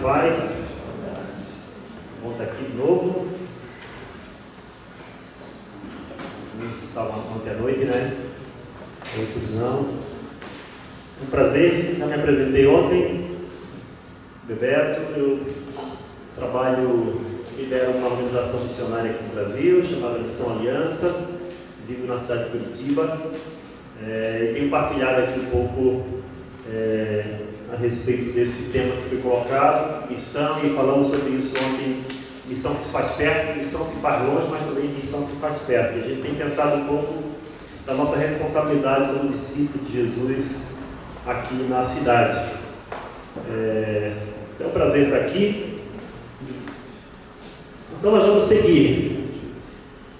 paz. Bom estar aqui de novo. Uns estavam ontem à noite, né? Outros não. Um prazer, já me apresentei ontem. Bebeto, eu lidero uma organização missionária aqui no Brasil, chamada Missão Aliança. Vivo na cidade de Curitiba. E tenho partilhado aqui um pouco a respeito desse tema que foi colocado, missão, e falamos sobre isso ontem. Missão que se faz perto, missão se faz longe, mas também missão se faz perto. E a gente tem pensado um pouco da nossa responsabilidade como discípulo de Jesus aqui na cidade. É um prazer estar aqui. Então nós vamos seguir.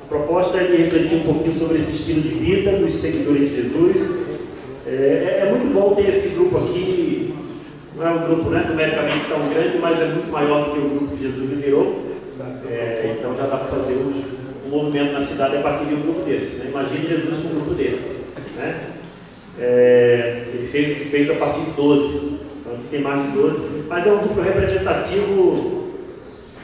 A proposta é de refletir um pouquinho sobre esse estilo de vida dos seguidores de Jesus. É muito bom ter esse grupo aqui. Não é um grupo numericamente tão grande, mas é muito maior do que o grupo que Jesus liderou. Então já dá para fazer um movimento na cidade a partir de um grupo desse. Né? Imagine Jesus com um grupo desse. Né? Ele fez o que fez a partir de 12. Então aqui tem mais de 12. Mas é um grupo representativo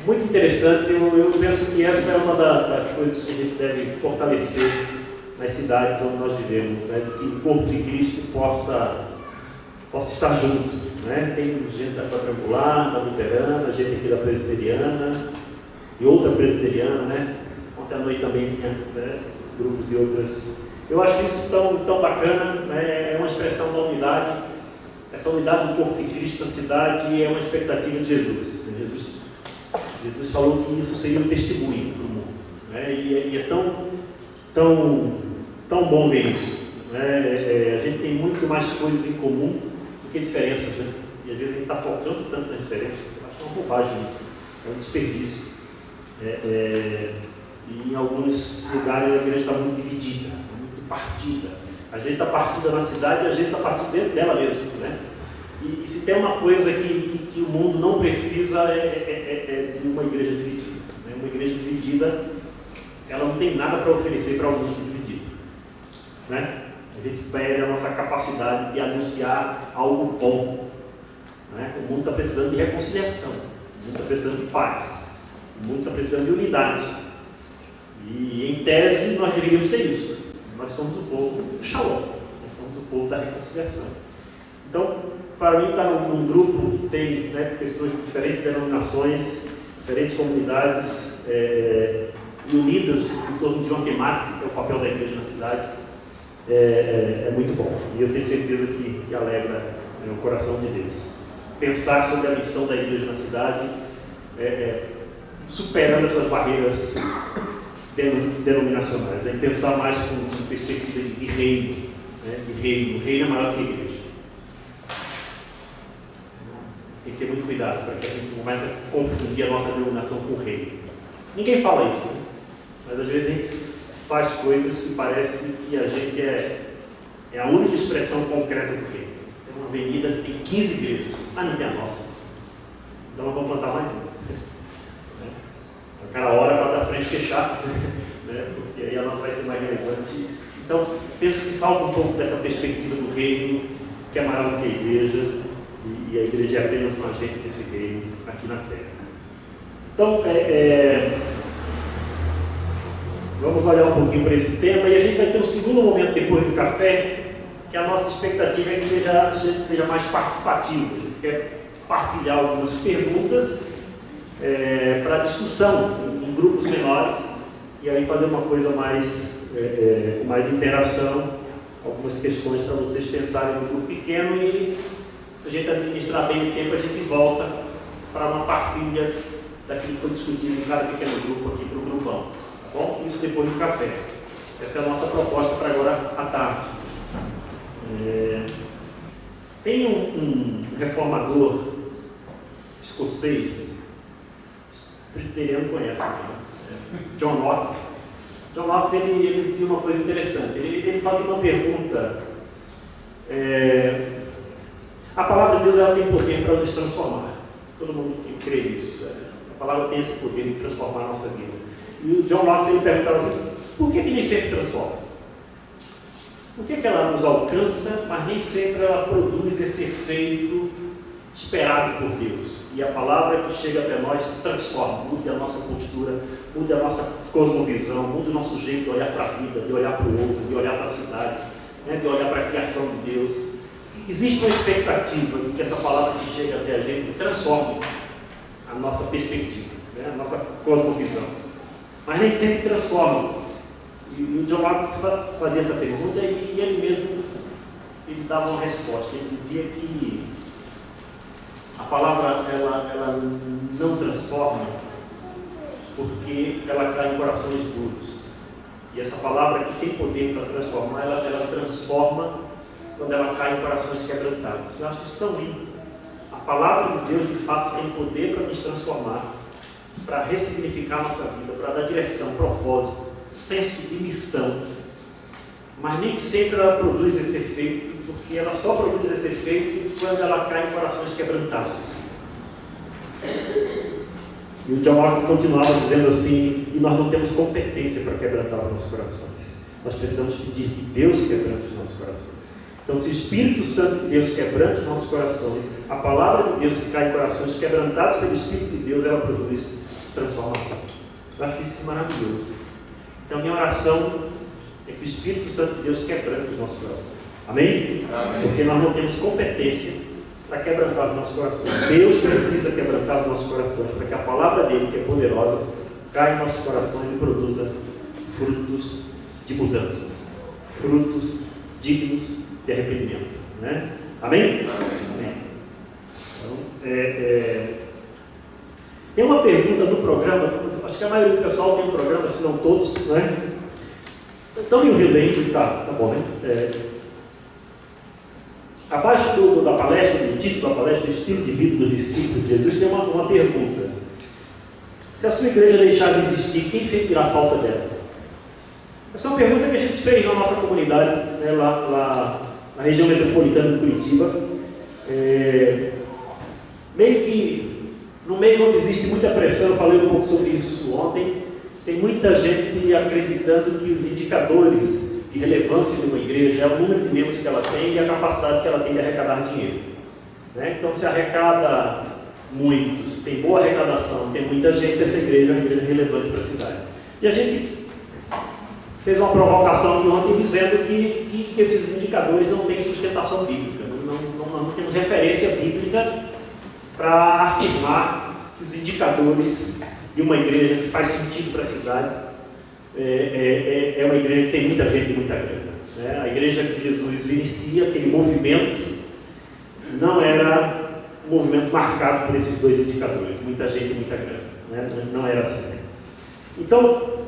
muito interessante. Eu penso que essa é uma das coisas que a gente deve fortalecer nas cidades onde nós vivemos, né? Que o corpo de Cristo possa estar junto, né? Tem gente da quadrangular, da luterana, gente aqui da presbiteriana e outra presbiteriana, né? Ontem à noite também tinha, né, grupos de outras. Eu acho isso tão bacana, né? É uma expressão da unidade. Essa unidade do corpo de Cristo na cidade é uma expectativa de Jesus. Jesus falou que isso seria um testemunho para o mundo, né? E é tão bom ver isso, né? A gente tem muito mais coisas em comum do que diferenças, né? E às vezes a gente está focando tanto nas diferenças. Eu acho uma bobagem isso, é um desperdício. E em alguns lugares a igreja está muito dividida, muito partida. Às vezes está partida na cidade e às vezes está partida dentro dela mesmo, né? E se tem uma coisa que o mundo não precisa é de uma igreja dividida, né? Uma igreja dividida, ela não tem nada para oferecer para o mundo dividido, né? A gente perde a nossa capacidade de anunciar algo bom, né? O mundo está precisando de reconciliação, o mundo está precisando de paz, o mundo está precisando de unidade. E em tese nós deveríamos ter isso. Nós somos o povo do Shalom, nós somos o povo da reconciliação. Então, para mim, estar num grupo que tem, né, pessoas de diferentes denominações, diferentes comunidades, e unidas em torno de uma temática, que é o papel da igreja na cidade, é muito bom. E eu tenho certeza que alegra o coração de Deus. Pensar sobre a missão da igreja na cidade, superando essas barreiras denominacionais, pensar mais com perspectiva de reino, né? De reino. O reino é maior que a igreja. Tem que ter muito cuidado para que a gente não comece a confundir a nossa denominação com o reino. Ninguém fala isso, né? Mas às vezes a gente faz coisas que parece que a gente é a única expressão concreta do reino. Tem uma avenida que tem 15 igrejas, mas não tem a nossa. Então nós vamos plantar mais uma. Aquela hora para dar frente fechar, né? Porque aí a nossa vai ser mais relevante. Então, penso que falta um pouco dessa perspectiva do reino, que é maior do que a igreja, e a igreja é apenas um agente desse reino aqui na terra. Então, vamos olhar um pouquinho para esse tema, e a gente vai ter um segundo momento depois do café, que a nossa expectativa é que seja mais participativo. A gente quer partilhar algumas perguntas para discussão em grupos menores, e aí fazer uma coisa mais com mais interação, algumas questões para vocês pensarem no grupo pequeno, e se a gente administrar bem o tempo, a gente volta para uma partilha daquilo que foi discutido em cada pequeno grupo aqui para o grupão, tá bom? Isso depois do café. Essa é a nossa proposta para agora à tarde. Tem um reformador escocês, o presbiteriano conhece, né? John Knox. John Knox, ele dizia uma coisa interessante. Ele fazia uma pergunta. A palavra de Deus, ela tem poder para nos transformar. Todo mundo crê nisso. A palavra tem esse poder de transformar a nossa vida. E o John Knox, ele perguntava assim: por que nem sempre transforma? Por que ela nos alcança, mas nem sempre ela produz esse efeito esperado por Deus. E a palavra que chega até nós transforma, muda a nossa postura, muda a nossa cosmovisão, muda o nosso jeito de olhar para a vida, de olhar para o outro, de olhar para a cidade, né? De olhar para a criação de Deus. Existe uma expectativa de que essa palavra que chega até a gente transforme a nossa perspectiva, né? A nossa cosmovisão. Mas nem sempre transforma. E o John Watts fazia essa pergunta e ele mesmo dava uma resposta. Ele dizia que a palavra ela não transforma porque ela cai em corações duros. E essa palavra que tem poder para transformar, ela transforma quando ela cai em corações quebrantados. Eu acho isso tão lindo. A palavra de Deus, de fato, tem poder para nos transformar, para ressignificar a nossa vida, para dar direção, propósito, senso de missão. Mas nem sempre ela produz esse efeito, porque ela só produz esse efeito quando ela cai em corações quebrantados. E o John Watts continuava dizendo assim: e nós não temos competência para quebrantar os nossos corações. Nós precisamos pedir que Deus quebrante os nossos corações. Então, se o Espírito Santo de Deus quebrante os nossos corações, a palavra de Deus que cai em corações quebrantados pelo Espírito de Deus, ela produz transformação. Eu acho isso maravilhoso. Então, minha oração é que o Espírito Santo de Deus quebrante os nossos corações. Amém? Amém. Porque nós não temos competência para quebrantar os nossos corações. Deus precisa quebrantar os nossos corações para que a palavra dele, que é poderosa, caia em nossos corações e produza frutos de mudança, frutos dignos de arrependimento, né? Amém? Amém. Então, tem uma pergunta no programa, acho que a maioria do pessoal tem um programa, se não todos, não é? Estão me ouvindo aí? Tá bom, né? Abaixo da palestra, do título da palestra, o estilo de vida dos discípulos de Jesus, tem uma pergunta. Se a sua igreja deixar de existir, quem sentirá falta dela? Essa é uma pergunta que a gente fez na nossa comunidade, né, lá na região metropolitana de Curitiba. Meio que, no meio onde existe muita pressão, eu falei um pouco sobre isso ontem, tem muita gente acreditando que os indicadores de relevância de uma igreja é o número de membros que ela tem e a capacidade que ela tem de arrecadar dinheiro, né? Então, se arrecada muitos, tem boa arrecadação, tem muita gente, essa igreja é uma igreja relevante para a cidade. E a gente fez uma provocação aqui ontem dizendo que esses indicadores não têm sustentação bíblica, não temos referência bíblica para afirmar que os indicadores de uma igreja que faz sentido para a cidade é uma igreja que tem muita gente e muita grana, né? A igreja que Jesus inicia, aquele movimento, não era um movimento marcado por esses dois indicadores, muita gente e muita grana, né? Não era assim, né? Então,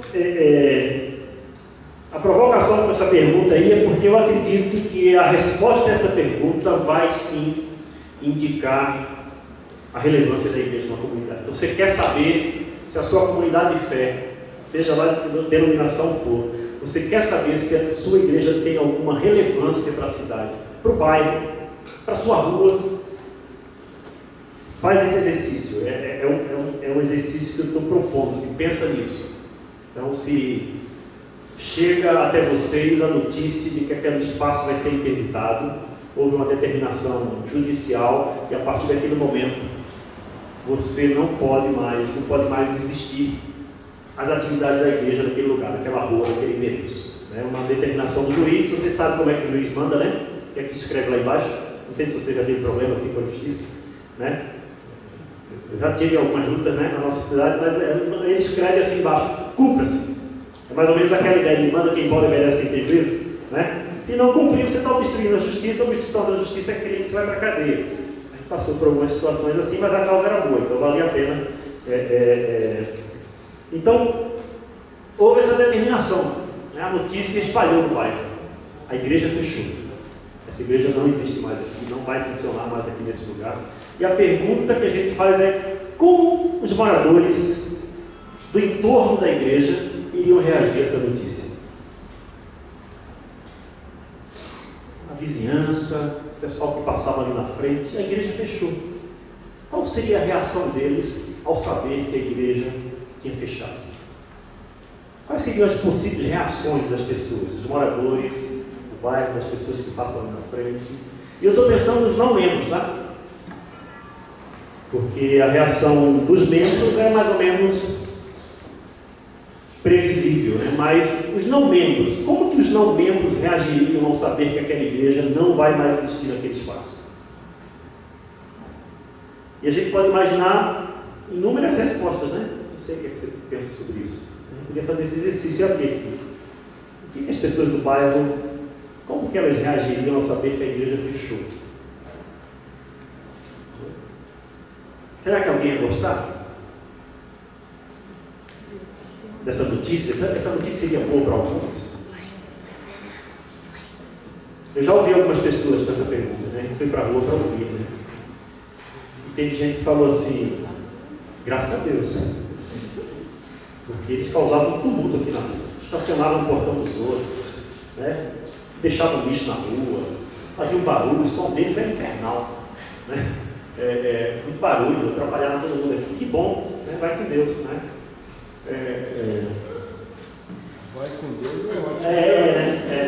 a provocação com essa pergunta aí é porque eu acredito que a resposta a essa pergunta vai sim indicar a relevância da igreja na comunidade. Então, você quer saber se a sua comunidade de fé, seja lá de que denominação for, você quer saber se a sua igreja tem alguma relevância para a cidade, para o bairro, para a sua rua, faz esse exercício. É um exercício que eu estou propondo, assim, pensa nisso. Então, se chega até vocês a notícia de que aquele espaço vai ser interditado, houve uma determinação judicial e a partir daquele momento você não pode mais existir as atividades da igreja naquele lugar, naquela rua, naquele endereço, né? Uma determinação do juiz, você sabe como é que o juiz manda, né? O que é que escreve lá embaixo? Não sei se você já teve problema assim com a justiça, né? Eu já tive algumas lutas, né, na nossa cidade, mas ele escreve assim embaixo: cumpra-se. É mais ou menos aquela ideia de manda quem pode, obedece quem tem juízo, né? Se não cumprir, você está obstruindo a justiça, a obstrução da justiça é crime, você vai para a cadeia. A gente passou por algumas situações assim, mas a causa era boa, então valia a pena. Então, houve essa determinação, né? A notícia espalhou no bairro, a igreja fechou. Essa igreja não existe mais aqui, não vai funcionar mais aqui nesse lugar. E a pergunta que a gente faz é: como os moradores do entorno da igreja iriam reagir a essa notícia? A vizinhança, o pessoal que passava ali na frente, a igreja fechou. Qual seria a reação deles ao saber que a igreja tinha fechado? Quais seriam as possíveis reações das pessoas, dos moradores do bairro, das pessoas que passam ali na frente? E eu estou pensando nos não membros, tá? porque a reação dos membros é mais ou menos previsível, né? Mas os não membros, como que os não membros reagiriam ao saber que aquela igreja não vai mais existir naquele espaço? E a gente pode imaginar inúmeras respostas, né? Não sei o que você pensa sobre isso. Eu podia fazer esse exercício e abrir aqui. O que as pessoas do bairro, como que elas reagiriam ao saber que a igreja fechou? Será que alguém ia gostar dessa notícia? Essa notícia seria boa para alguns? Eu já ouvi algumas pessoas com essa pergunta, né? A gente foi para a rua para ouvir, né? E teve gente que falou assim, graças a Deus, porque eles causavam um tumulto aqui na rua, estacionavam no portão dos outros, né? Deixavam lixo na rua, faziam barulho, o som deles é infernal, né? Muito barulho, atrapalhava todo mundo aqui. Que bom, né? Vai com Deus, né? Vai com Deus,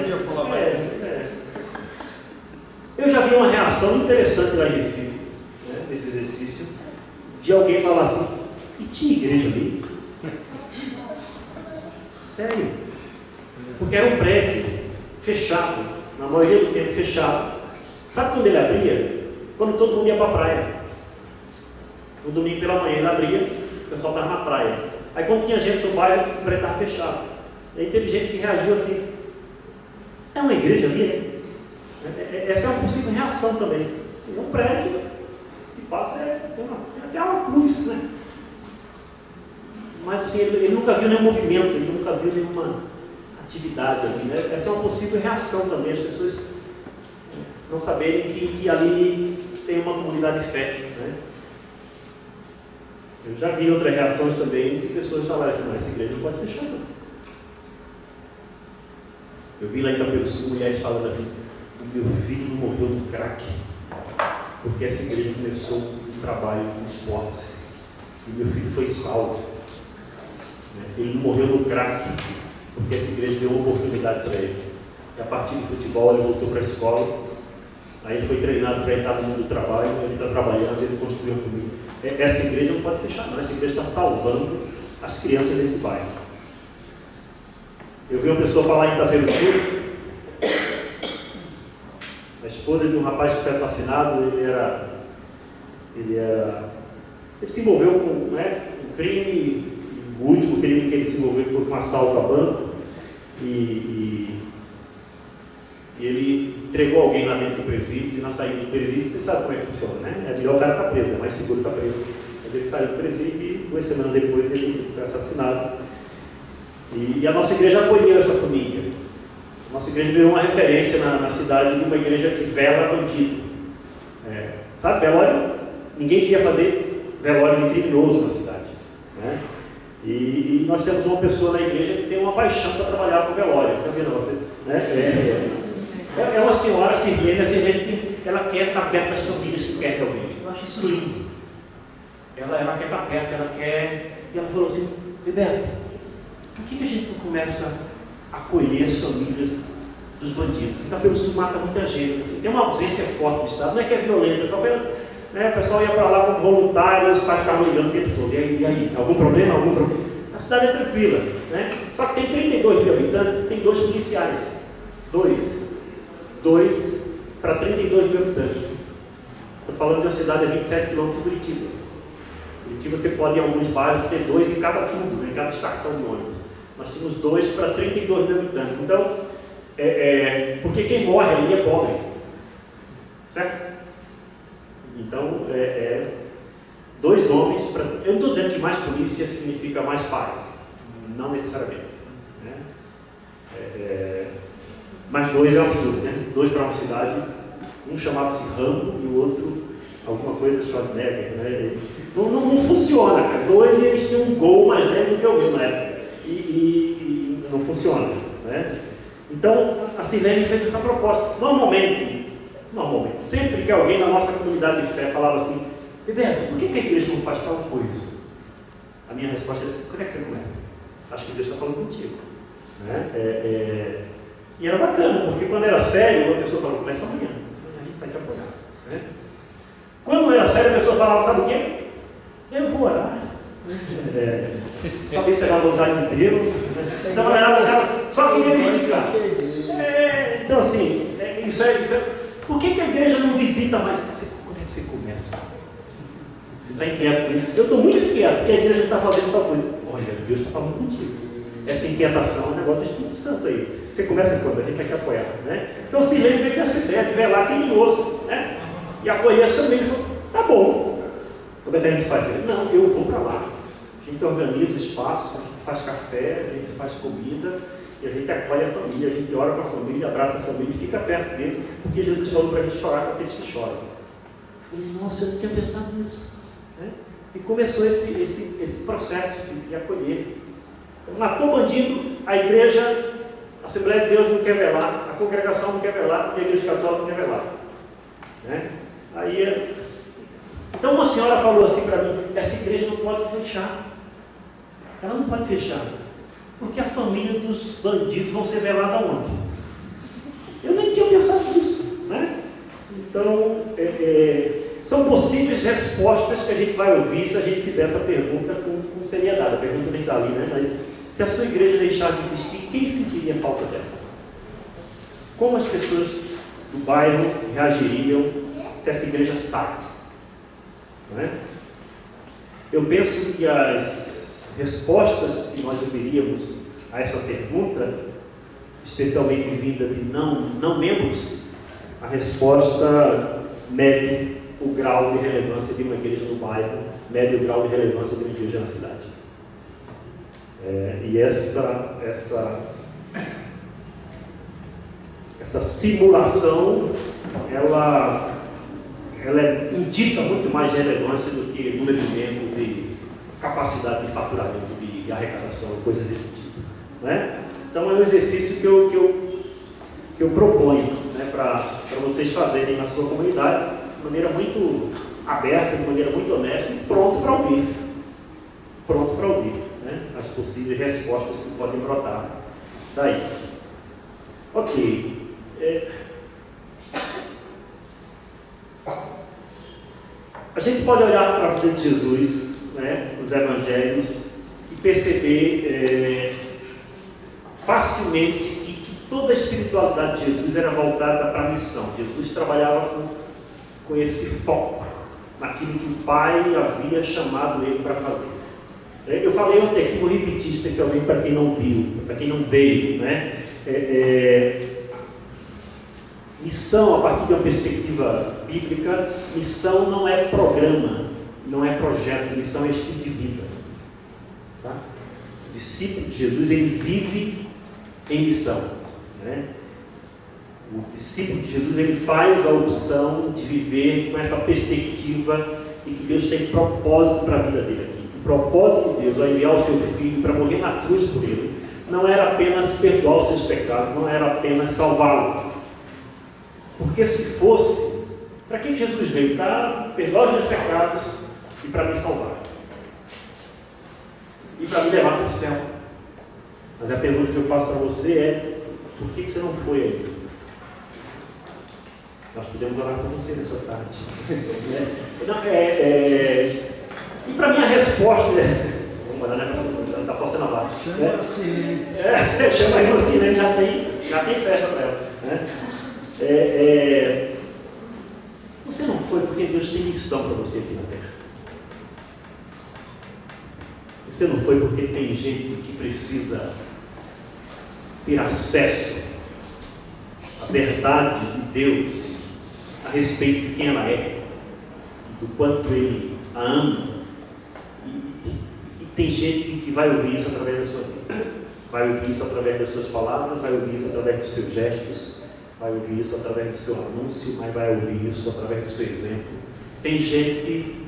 eu ia falar mais. Eu já vi uma reação interessante lá em Recife, né, nesse exercício, de alguém falar assim, e tinha igreja ali? Sério? Porque era um prédio fechado, na maioria do tempo fechado. Sabe quando ele abria? Quando todo mundo ia para a praia. No domingo pela manhã ele abria, o pessoal estava na praia. Aí quando tinha gente no bairro, o prédio estava fechado. Aí teve gente que reagiu assim, é uma igreja ali, né? Essa é uma possível reação também. Assim, é um prédio que passa, tem até uma cruz, né? Mas assim, ele nunca viu nenhum movimento, ele nunca viu nenhuma atividade ali, né? Essa é uma possível reação também, as pessoas não saberem que ali tem uma comunidade de fé, né? Eu já vi outras reações também de pessoas falarem assim, não, essa igreja não pode fechar não. Eu vi lá em Itaperuçu mulheres falando assim, o meu filho não morreu no crack, porque essa igreja começou um trabalho com esportes, e meu filho foi salvo. Ele não morreu no crack, porque essa igreja deu uma oportunidade para ele. E a partir do futebol ele voltou para a escola, aí ele foi treinado para entrar no mundo do trabalho, ele está trabalhando, ele construiu uma família. Essa igreja não pode fechar, não. Essa igreja está salvando as crianças desse bairro. Eu vi uma pessoa falar em Itaperuçu, a esposa de um rapaz que foi assassinado, ele se envolveu com um crime, o último crime que ele se envolveu foi com um assalto a banco, e ele entregou alguém lá dentro do presídio, e na saída do presídio, você sabe como é que funciona, né? É melhor o cara estar preso, é mais seguro estar preso. Mas ele saiu do presídio e 2 semanas depois ele foi assassinado. E a nossa igreja acolheu essa família. A nossa igreja virou uma referência na cidade de uma igreja que vela bandido. Sabe, velório? Ninguém queria fazer velório de criminoso na cidade, né? E nós temos uma pessoa na igreja que tem uma paixão para trabalhar com velório. Está vendo? Né? É uma senhora sirene, ela quer estar perto das famílias que perdem alguém. Eu acho isso lindo. Ela quer estar perto, ela quer. E ela falou assim, Bebeto, por que a gente não começa a acolher as famílias dos bandidos? Então, pelo sul mata muita gente. Assim, tem uma ausência forte do Estado, não é que é violento, o pessoal ia para lá como voluntário, os pais ficavam ligando o tempo todo. E aí? Algum problema? A cidade é tranquila, né? Só que tem 32 mil habitantes e tem 2 policiais. 2 para 32 mil habitantes. Estou falando de uma cidade a 27 quilômetros de Curitiba. Curitiba você pode, em alguns bairros, ter 2 em cada turno, em cada estação de ônibus. Nós tínhamos 2 para 32 mil habitantes. Então, porque quem morre ali é pobre. Certo? Então, 2 homens para... Eu não estou dizendo que mais polícia significa mais paz. Não necessariamente. Né? Mas 2 é um absurdo, né? 2 para uma cidade, um chamava-se Rambo e o outro, alguma coisa Schwarzenegger, né? Não funciona, cara. 2 e eles tinham um gol mais velho do que o meu na época. E não funciona, né? Então, a Sirlene fez essa proposta. Normalmente, sempre que alguém na nossa comunidade de fé falava assim, Bebeto, por que a igreja não faz tal coisa? A minha resposta era assim, quando é que você começa? Acho que Deus está falando contigo. Né? E era bacana, porque quando era sério, a pessoa falava, começa amanhã, a gente vai te apoiar. Né? Quando não era sério, a pessoa falava, sabe o quê? vou orar. Saber se era a vontade de Deus. Então, ela só queria criticar. Então, assim, isso é. Por que a igreja não visita mais? Como é que você começa? Você está inquieto com isso? Eu estou muito inquieto, porque a igreja está fazendo tal coisa. Olha, Deus está falando contigo. Essa inquietação é um negócio do Espírito Santo aí. Você começa quando? A gente tem que apoiar, né? Então, se lembra que essa ideia de velar criminoso, né? E acolher também. Ele falou, tá bom. Como é que a gente faz? Ele, não, eu vou para lá. A gente organiza o espaço, a gente faz café, a gente faz comida, e a gente acolhe a família, a gente ora para a família, abraça a família e fica perto dele, porque Jesus falou para a gente chorar com aqueles que choram. Eu falei, nossa, eu não tinha pensado nisso. Né? E começou esse processo de acolher. Então, matou bandido, a igreja, a Assembleia de Deus não quer velar, a congregação não quer velar, e a igreja católica não quer velar. Né? Aí, então uma senhora falou assim para mim, essa igreja não pode fechar. Ela não pode fechar, porque a família dos bandidos vão ser velada onde? Eu nem tinha pensado nisso, né? Então, são possíveis respostas que a gente vai ouvir se a gente fizer essa pergunta com seriedade. A pergunta nem está ali, né? Mas se a sua igreja deixar de existir, quem sentiria falta dela? Como as pessoas do bairro reagiriam se essa igreja sai? Não é? Eu penso que as respostas que nós ouviríamos a essa pergunta, especialmente vinda de não membros, a resposta mede o grau de relevância de uma igreja no bairro, mede o grau de relevância de uma igreja na cidade. E essa simulação, ela indica muito mais relevância do que número de membros e capacidade de faturamento, de arrecadação, coisas desse tipo. Né? Então é um exercício que eu proponho, né, para vocês fazerem na sua comunidade, de maneira muito aberta, de maneira muito honesta e pronto para ouvir. Pronto para ouvir, né, as possíveis respostas que podem brotar daí. Ok. A gente pode olhar para a vida de Jesus, né, nos evangelhos, e perceber facilmente que toda a espiritualidade de Jesus era voltada para a missão. Jesus trabalhava com esse foco, naquilo que o Pai havia chamado ele para fazer. Eu falei ontem aqui, vou repetir especialmente para quem não viu, para quem não veio, né? Missão, a partir de uma perspectiva bíblica, missão não é programa, não é projeto, missão é estilo de vida. Tá? O discípulo de Jesus, ele vive em missão. Né? O discípulo de Jesus, ele faz a opção de viver com essa perspectiva de que Deus tem propósito para a vida dele aqui. O propósito de Deus ao enviar o seu filho para morrer na cruz por ele, não era apenas perdoar os seus pecados, não era apenas salvá-lo. Porque se fosse, para que Jesus veio? Para perdoar os meus pecados e para me salvar. E para me levar para o céu. Mas a pergunta que eu faço para você é, por que você não foi aí? Nós podemos orar por você nessa tarde. E para mim a resposta vamos olhar, né? Não está forçando a barra. Chama assim. Chama aí assim, né? Já tem festa para ela. Né? Você não foi porque Deus tem missão para você aqui na terra. Você não foi porque tem gente que precisa ter acesso à verdade de Deus a respeito de quem ela é, do quanto Ele a ama. E tem gente que vai ouvir isso através da sua vida, vai ouvir isso através das suas palavras, vai ouvir isso através dos seus gestos, vai ouvir isso através do seu anúncio, mas vai ouvir isso através do seu exemplo. Tem gente que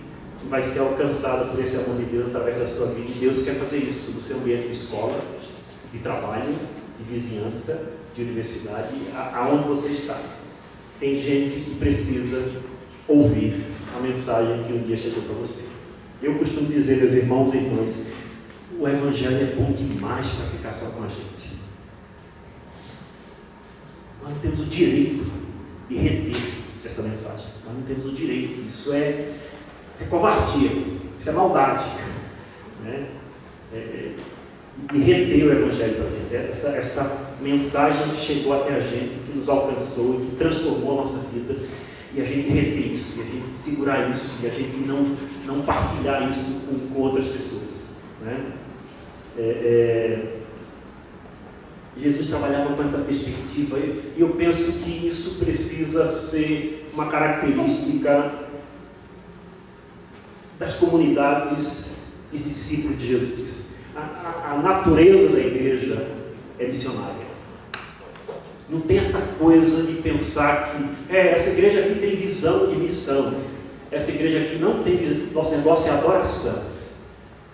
vai ser alcançada por esse amor de Deus através da sua vida, e Deus quer fazer isso no seu ambiente de escola, de trabalho, de vizinhança, de universidade, aonde você está. Tem gente que precisa ouvir a mensagem que um dia chegou para você. Eu costumo dizer, meus irmãos e irmãs, o Evangelho é bom demais para ficar só com a gente. Nós não temos o direito de reter essa mensagem. Nós não temos o direito. Isso é covardia. Isso é maldade. Né? E reter o Evangelho para a gente. Essa mensagem que chegou até a gente, que nos alcançou e que transformou a nossa vida, e a gente reter isso, e a gente segurar isso, e a gente não partilhar isso com outras pessoas. Né? Jesus trabalhava com essa perspectiva, e eu penso que isso precisa ser uma característica das comunidades e discípulos de Jesus. A natureza da igreja é missionária. Não tem essa coisa de pensar que essa igreja aqui tem visão de missão, essa igreja aqui não tem, nosso negócio é adoração.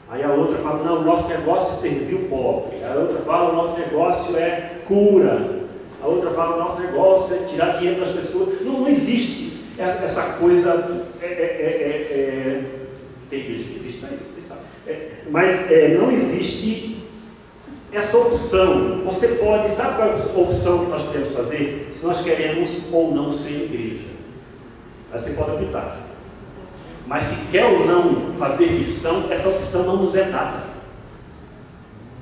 Aí a outra fala, não, o nosso negócio é servir o pobre. A outra fala, o nosso negócio é cura. A outra fala, o nosso negócio é tirar dinheiro das pessoas. Não existe essa coisa. Tem igreja que existe para isso, vocês sabem. Mas não existe essa opção. Você pode, sabe qual é a opção que nós podemos fazer? Se nós queremos ou não ser igreja. Aí você pode optar. Mas se quer ou não fazer missão, essa opção não nos é dada.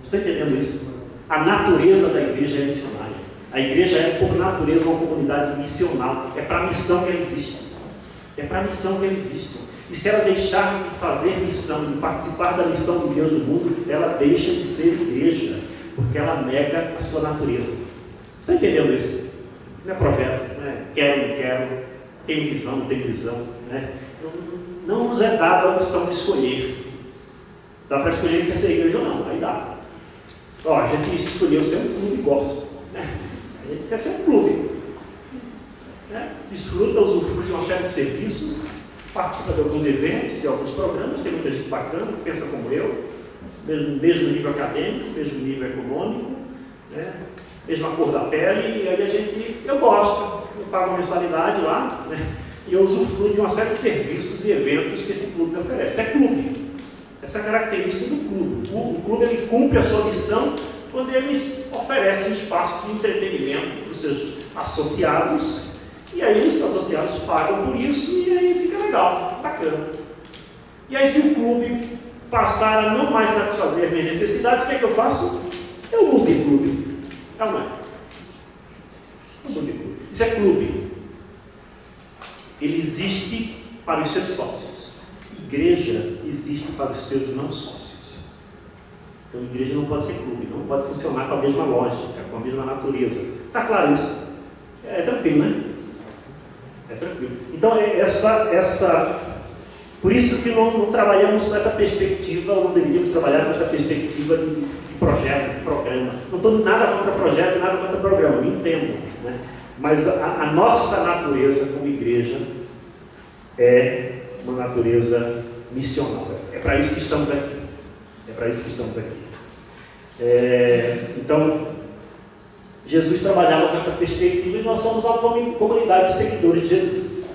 Está entendendo isso? A natureza da igreja é missionária. A igreja é, por natureza, uma comunidade missional. É para a missão que ela existe. É para a missão que ela existe. E se ela deixar de fazer missão, de participar da missão de Deus no mundo, ela deixa de ser igreja, porque ela nega a sua natureza. Está entendendo isso? Não é projeto, não é quero, não quero, tem visão, não tem visão. Né? Não nos é dada a opção de escolher. Dá para escolher quer ser igreja ou não, aí dá. A gente escolheu ser um clube gospel. Né? A gente quer ser um clube. Né? Desfruta, usufrui de uma série de serviços, participa de alguns eventos, de alguns programas, tem muita gente bacana, que pensa como eu, mesmo nível acadêmico, mesmo nível econômico, né? Mesma cor da pele, e aí eu gosto, eu pago uma mensalidade lá, né? E eu usufruo de uma série de serviços e eventos que esse clube me oferece. É clube. Essa é a característica do clube. O clube ele cumpre a sua missão quando ele oferece um espaço de entretenimento para os seus associados, e aí os associados pagam por isso, e aí fica legal, bacana. E aí se o clube passar a não mais satisfazer as minhas necessidades, o que é que eu faço? Eu mudo de clube. Não é? Eu mudo de clube. Isso é clube. Ele existe para os seus sócios. Igreja existe para os seus não sócios. Então, igreja não pode ser clube, não pode funcionar com a mesma lógica, com a mesma natureza. Está claro isso? É tranquilo, né? É tranquilo. Então, por isso que não trabalhamos com essa perspectiva, ou não deveríamos trabalhar com essa perspectiva de projeto, de programa. Não estou nada contra projeto, nada contra programa, me entendo, né? Mas a nossa natureza como igreja é uma natureza missional. É para isso que estamos aqui. É para isso que estamos aqui. Então, Jesus trabalhava com essa perspectiva e nós somos uma comunidade de seguidores de Jesus.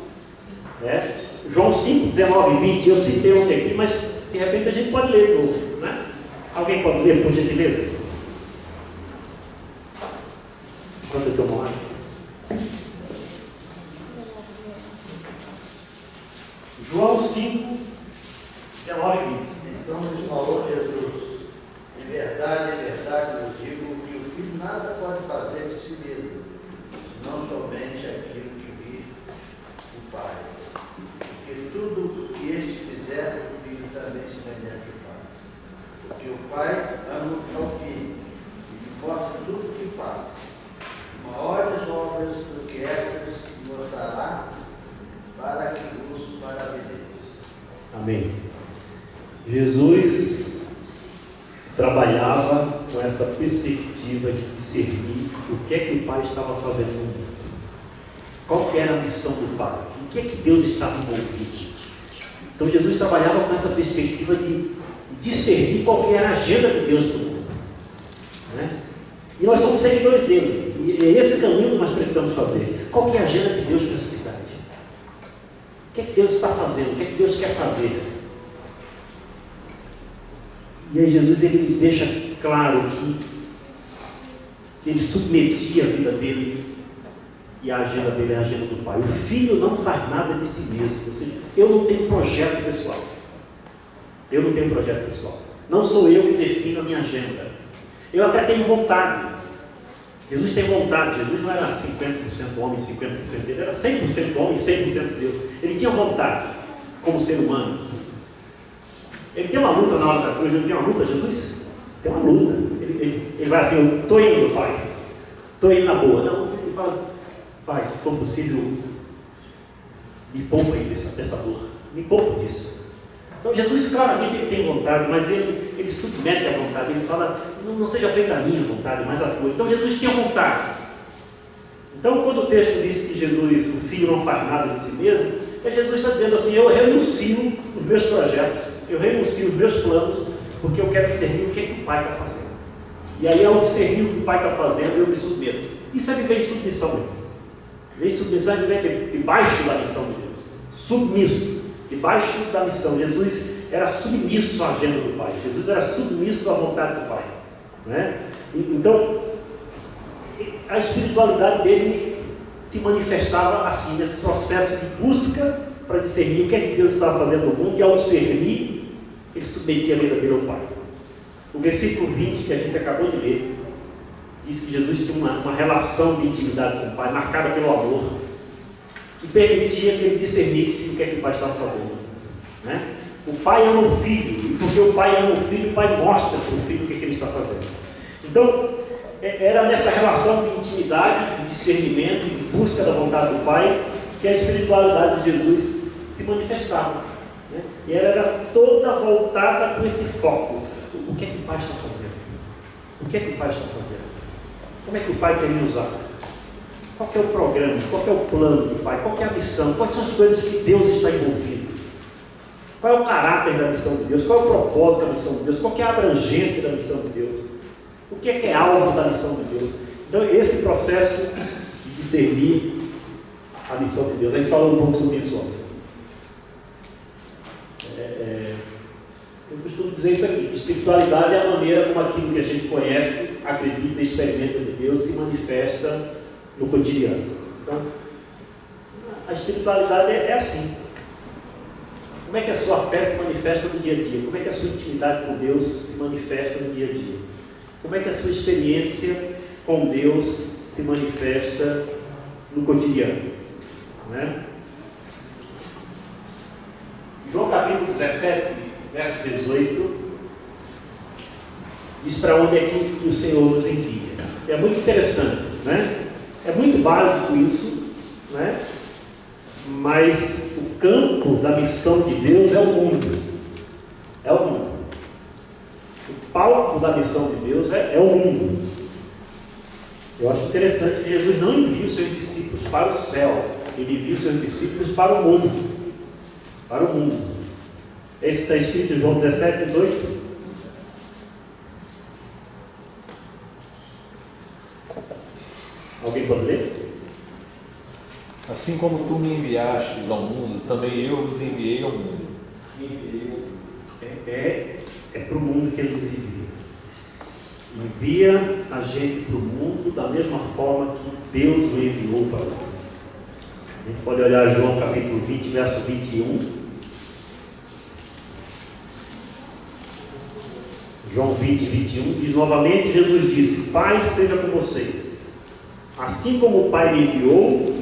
João 5, 19 e 20, eu citei ontem aqui, mas de repente a gente pode ler de novo. Né? Alguém pode ler, por gentileza? Enquanto eu tomo água. João 5, 19 e 20. Então lhes falou Jesus: em verdade, eu digo que o Filho nada pode fazer de si mesmo, senão somente aquilo que vir do Pai. Porque tudo o que este fizer, o Filho também semelhante faz. Porque o Pai ama ao Filho e lhe mostra tudo o que faz. Maiores obras do que essas mostrará, para que os maravilheis. Amém. Jesus trabalhava com essa perspectiva de discernir o que é que o Pai estava fazendo no mundo. Qual que era a missão do Pai? O que é que Deus estava envolvido? Então Jesus trabalhava com essa perspectiva de discernir qual que era a agenda de Deus para o mundo. Né? E nós somos seguidores dele. E é esse caminho que nós precisamos fazer. Qual que é a agenda de Deus para essa cidade? O que é que Deus está fazendo? O que é que Deus quer fazer? E aí Jesus ele deixa claro que ele submetia a vida dele e a agenda dele é a agenda do Pai. O Filho não faz nada de si mesmo. Ou seja, eu não tenho projeto pessoal. Eu não tenho projeto pessoal. Não sou eu que defino a minha agenda. Eu até tenho vontade. Jesus tem vontade. Jesus não era 50% homem, 50% Deus. Ele era 100% homem, 100% Deus. Ele tinha vontade, como ser humano. Ele tem uma luta na hora da cruz. Ele tem uma luta, Jesus? Tem uma luta. Ele vai assim, eu estou indo, Pai. Estou indo na boa. Não, ele fala, Pai, se for possível, me poupa aí dessa dor. Me poupa disso. Então Jesus claramente ele tem vontade, mas ele submete a vontade. Ele fala, não seja feita a minha vontade, mas a tua. Então Jesus tinha vontade. Então quando o texto diz que Jesus, o Filho, não faz nada de si mesmo, Jesus está dizendo assim, eu renuncio os meus projetos, eu renuncio os meus planos, porque eu quero discernir o que o Pai está fazendo. E aí ao discernir o que o Pai está fazendo, eu me submeto. Isso é viver em submissão mesmo. Viver em submissão é viver debaixo da missão de Deus. Submisso. Debaixo da missão. Jesus era submisso à agenda do Pai. Jesus era submisso à vontade do Pai. Né? Então, a espiritualidade dele se manifestava assim, nesse processo de busca para discernir o que é que Deus estava fazendo no mundo, e ao discernir, ele submetia a vida dele ao Pai. O versículo 20 que a gente acabou de ler diz que Jesus tinha uma relação de intimidade com o Pai, marcada pelo amor, que permitia que ele discernisse o que é que o Pai estava fazendo. Né? O Pai ama o Filho, e porque o Pai ama o Filho, o Pai mostra para o Filho o que é que ele está fazendo. Então, era nessa relação de intimidade, de discernimento, de busca da vontade do Pai, que a espiritualidade de Jesus se manifestava. Né? E ela era toda voltada com esse foco. O que é que o Pai está fazendo? O que é que o Pai está fazendo? Como é que o Pai quer me usar? Qual é o programa? Qual é o plano do Pai? Qual é a missão? Quais são as coisas que Deus está envolvido? Qual é o caráter da missão de Deus? Qual é o propósito da missão de Deus? Qual é a abrangência da missão de Deus? O que é alvo da missão de Deus? Então, esse processo de discernir a missão de Deus, a gente falou um pouco sobre isso ontem. Eu costumo dizer isso aqui: espiritualidade é a maneira como aquilo que a gente conhece, acredita e experimenta de Deus se manifesta no cotidiano. Então, a espiritualidade é assim. Como é que a sua fé se manifesta no dia a dia? Como é que a sua intimidade com Deus se manifesta no dia a dia? Como é que a sua experiência com Deus se manifesta no cotidiano? Né? João capítulo 17, verso 18, diz para onde é que o Senhor nos envia. É muito interessante, né? É muito básico isso, né? Mas o campo da missão de Deus é o mundo. É o mundo. O palco da missão de Deus é o mundo. Eu acho interessante que Jesus não envia os seus discípulos para o céu. Ele envia os seus discípulos para o mundo. Para o mundo. Esse está escrito em João 17, 18. Alguém pode ler? Assim como tu me enviastes ao mundo, também eu vos enviei ao mundo. É para o mundo que ele nos envia. Envia a gente para o mundo da mesma forma que Deus o enviou para o mundo. A gente pode olhar João capítulo 20, verso 21. João 20, 21 diz novamente: Jesus disse: Pai seja com vocês. Assim como o Pai me enviou,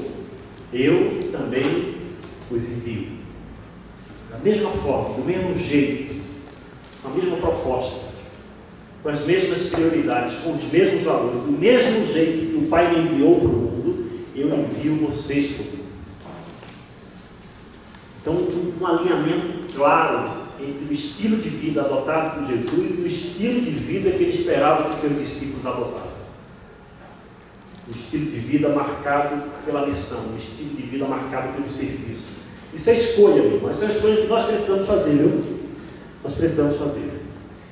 eu também os envio. Da mesma forma, do mesmo jeito, com a mesma proposta, com as mesmas prioridades, com os mesmos valores, do mesmo jeito que o Pai me enviou para o mundo, eu envio vocês para o mundo. Então, um alinhamento claro entre o estilo de vida adotado por Jesus e o estilo de vida que ele esperava que seus discípulos adotassem. Um estilo de vida marcado pela missão, um estilo de vida marcado pelo serviço. Isso é escolha, meu irmão. Isso é uma escolha que nós precisamos fazer, viu? Nós precisamos fazer.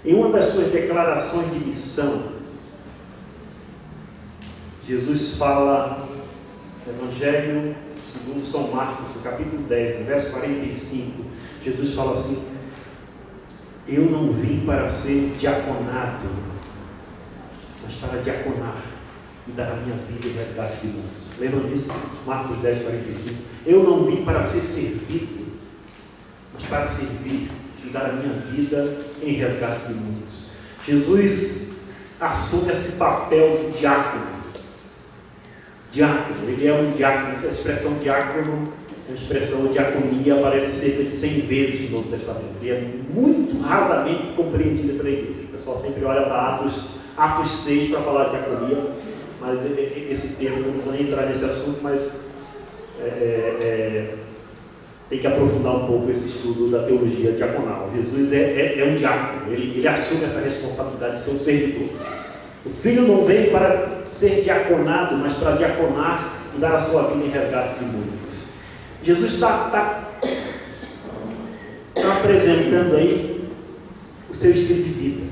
Em uma das suas declarações de missão, Jesus fala no Evangelho segundo São Marcos, no capítulo 10, no verso 45, Jesus fala assim: eu não vim para ser diaconado, mas para diaconar e dar a minha vida em resgate de muitos. Lembram disso? Marcos 10, 45. Eu não vim para ser servido, mas para servir e dar a minha vida em resgate de muitos. Jesus assume esse papel de diácono. Diácono, ele é um diácono. Essa expressão diácono, a expressão diaconia aparece cerca de 100 vezes no Novo Testamento. E é muito rasamente compreendida pela igreja. O pessoal sempre olha para Atos 6 para falar de diaconia, mas esse termo, não vou nem entrar nesse assunto, mas tem que aprofundar um pouco esse estudo da teologia diaconal. Jesus é um diácono, ele assume essa responsabilidade de ser um servidor. O Filho não veio para ser diaconado, mas para diaconar e dar a sua vida em resgate de muitos. Jesus está apresentando aí o seu estilo de vida.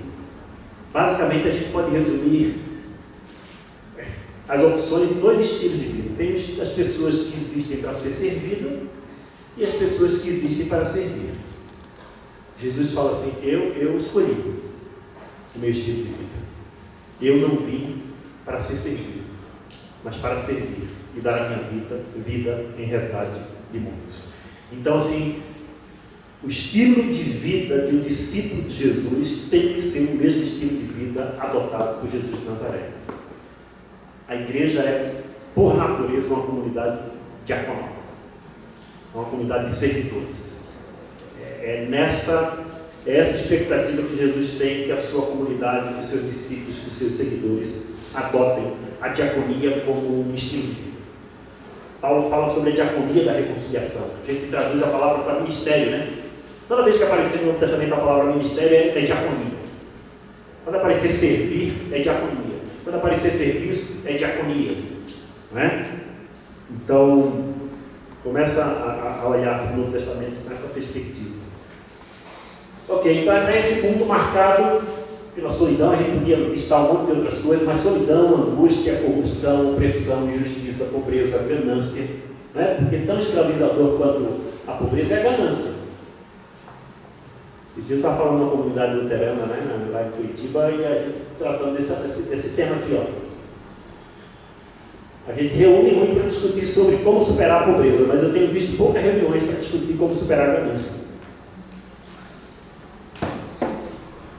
Basicamente, a gente pode resumir as opções em 2 estilos de vida. Tem as pessoas que existem para ser servidas e as pessoas que existem para servir. Jesus fala assim: eu escolhi o meu estilo de vida. Eu não vim para ser servido, mas para servir e dar a minha vida em resgate de muitos. Então, assim, o estilo de vida de um discípulo de Jesus tem que ser o mesmo estilo de vida adotado por Jesus de Nazaré. A igreja é, por natureza, uma comunidade diaconal, uma comunidade de servidores. Essa expectativa que Jesus tem que a sua comunidade, que os seus discípulos, que os seus seguidores adotem a diaconia como um estilo de vida. Paulo fala sobre a diaconia da reconciliação. A gente traduz a palavra para ministério, né? Toda vez que aparecer no Novo Testamento a palavra ministério é diaconia. Quando aparecer servir, é diaconia. Quando aparecer serviço, é diaconia. Não é? Então, começa a olhar para o Novo Testamento com essa perspectiva. Ok, então é esse mundo marcado pela solidão. A gente podia listar um monte de outras coisas, mas solidão, angústia, corrupção, opressão, injustiça, pobreza, ganância. Né? Porque tão escravizador quanto a pobreza é a ganância. Esse dia eu estava falando numa comunidade luterana, né, lá em Curitiba, e a gente tratando desse tema aqui. Ó. A gente reúne muito para discutir sobre como superar a pobreza, mas eu tenho visto poucas reuniões para discutir como superar a ganância.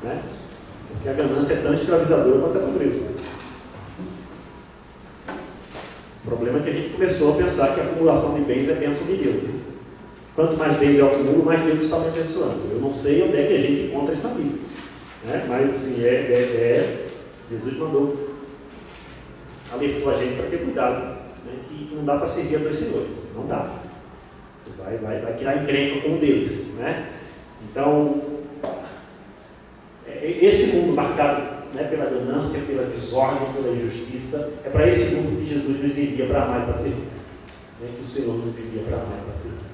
Né? Porque a ganância é tão escravizadora quanto a pobreza. O problema é que a gente começou a pensar que a acumulação de bens é bênção de Deus. Quanto mais bens eu acumulo, mais Deus está me abençoando. Eu não sei onde é que a gente encontra isso na Bíblia. Né? Mas assim, Jesus alertou a gente para ter cuidado. Né? Que não dá para servir a 2 senhores. Não dá. Você vai criar encrenca com um deles. Né? Então, esse mundo marcado, né, pela ganância, pela desordem, pela injustiça, é para esse mundo que Jesus nos envia para amar e para servir. Né? Que o Senhor nos envia para amar e para servir.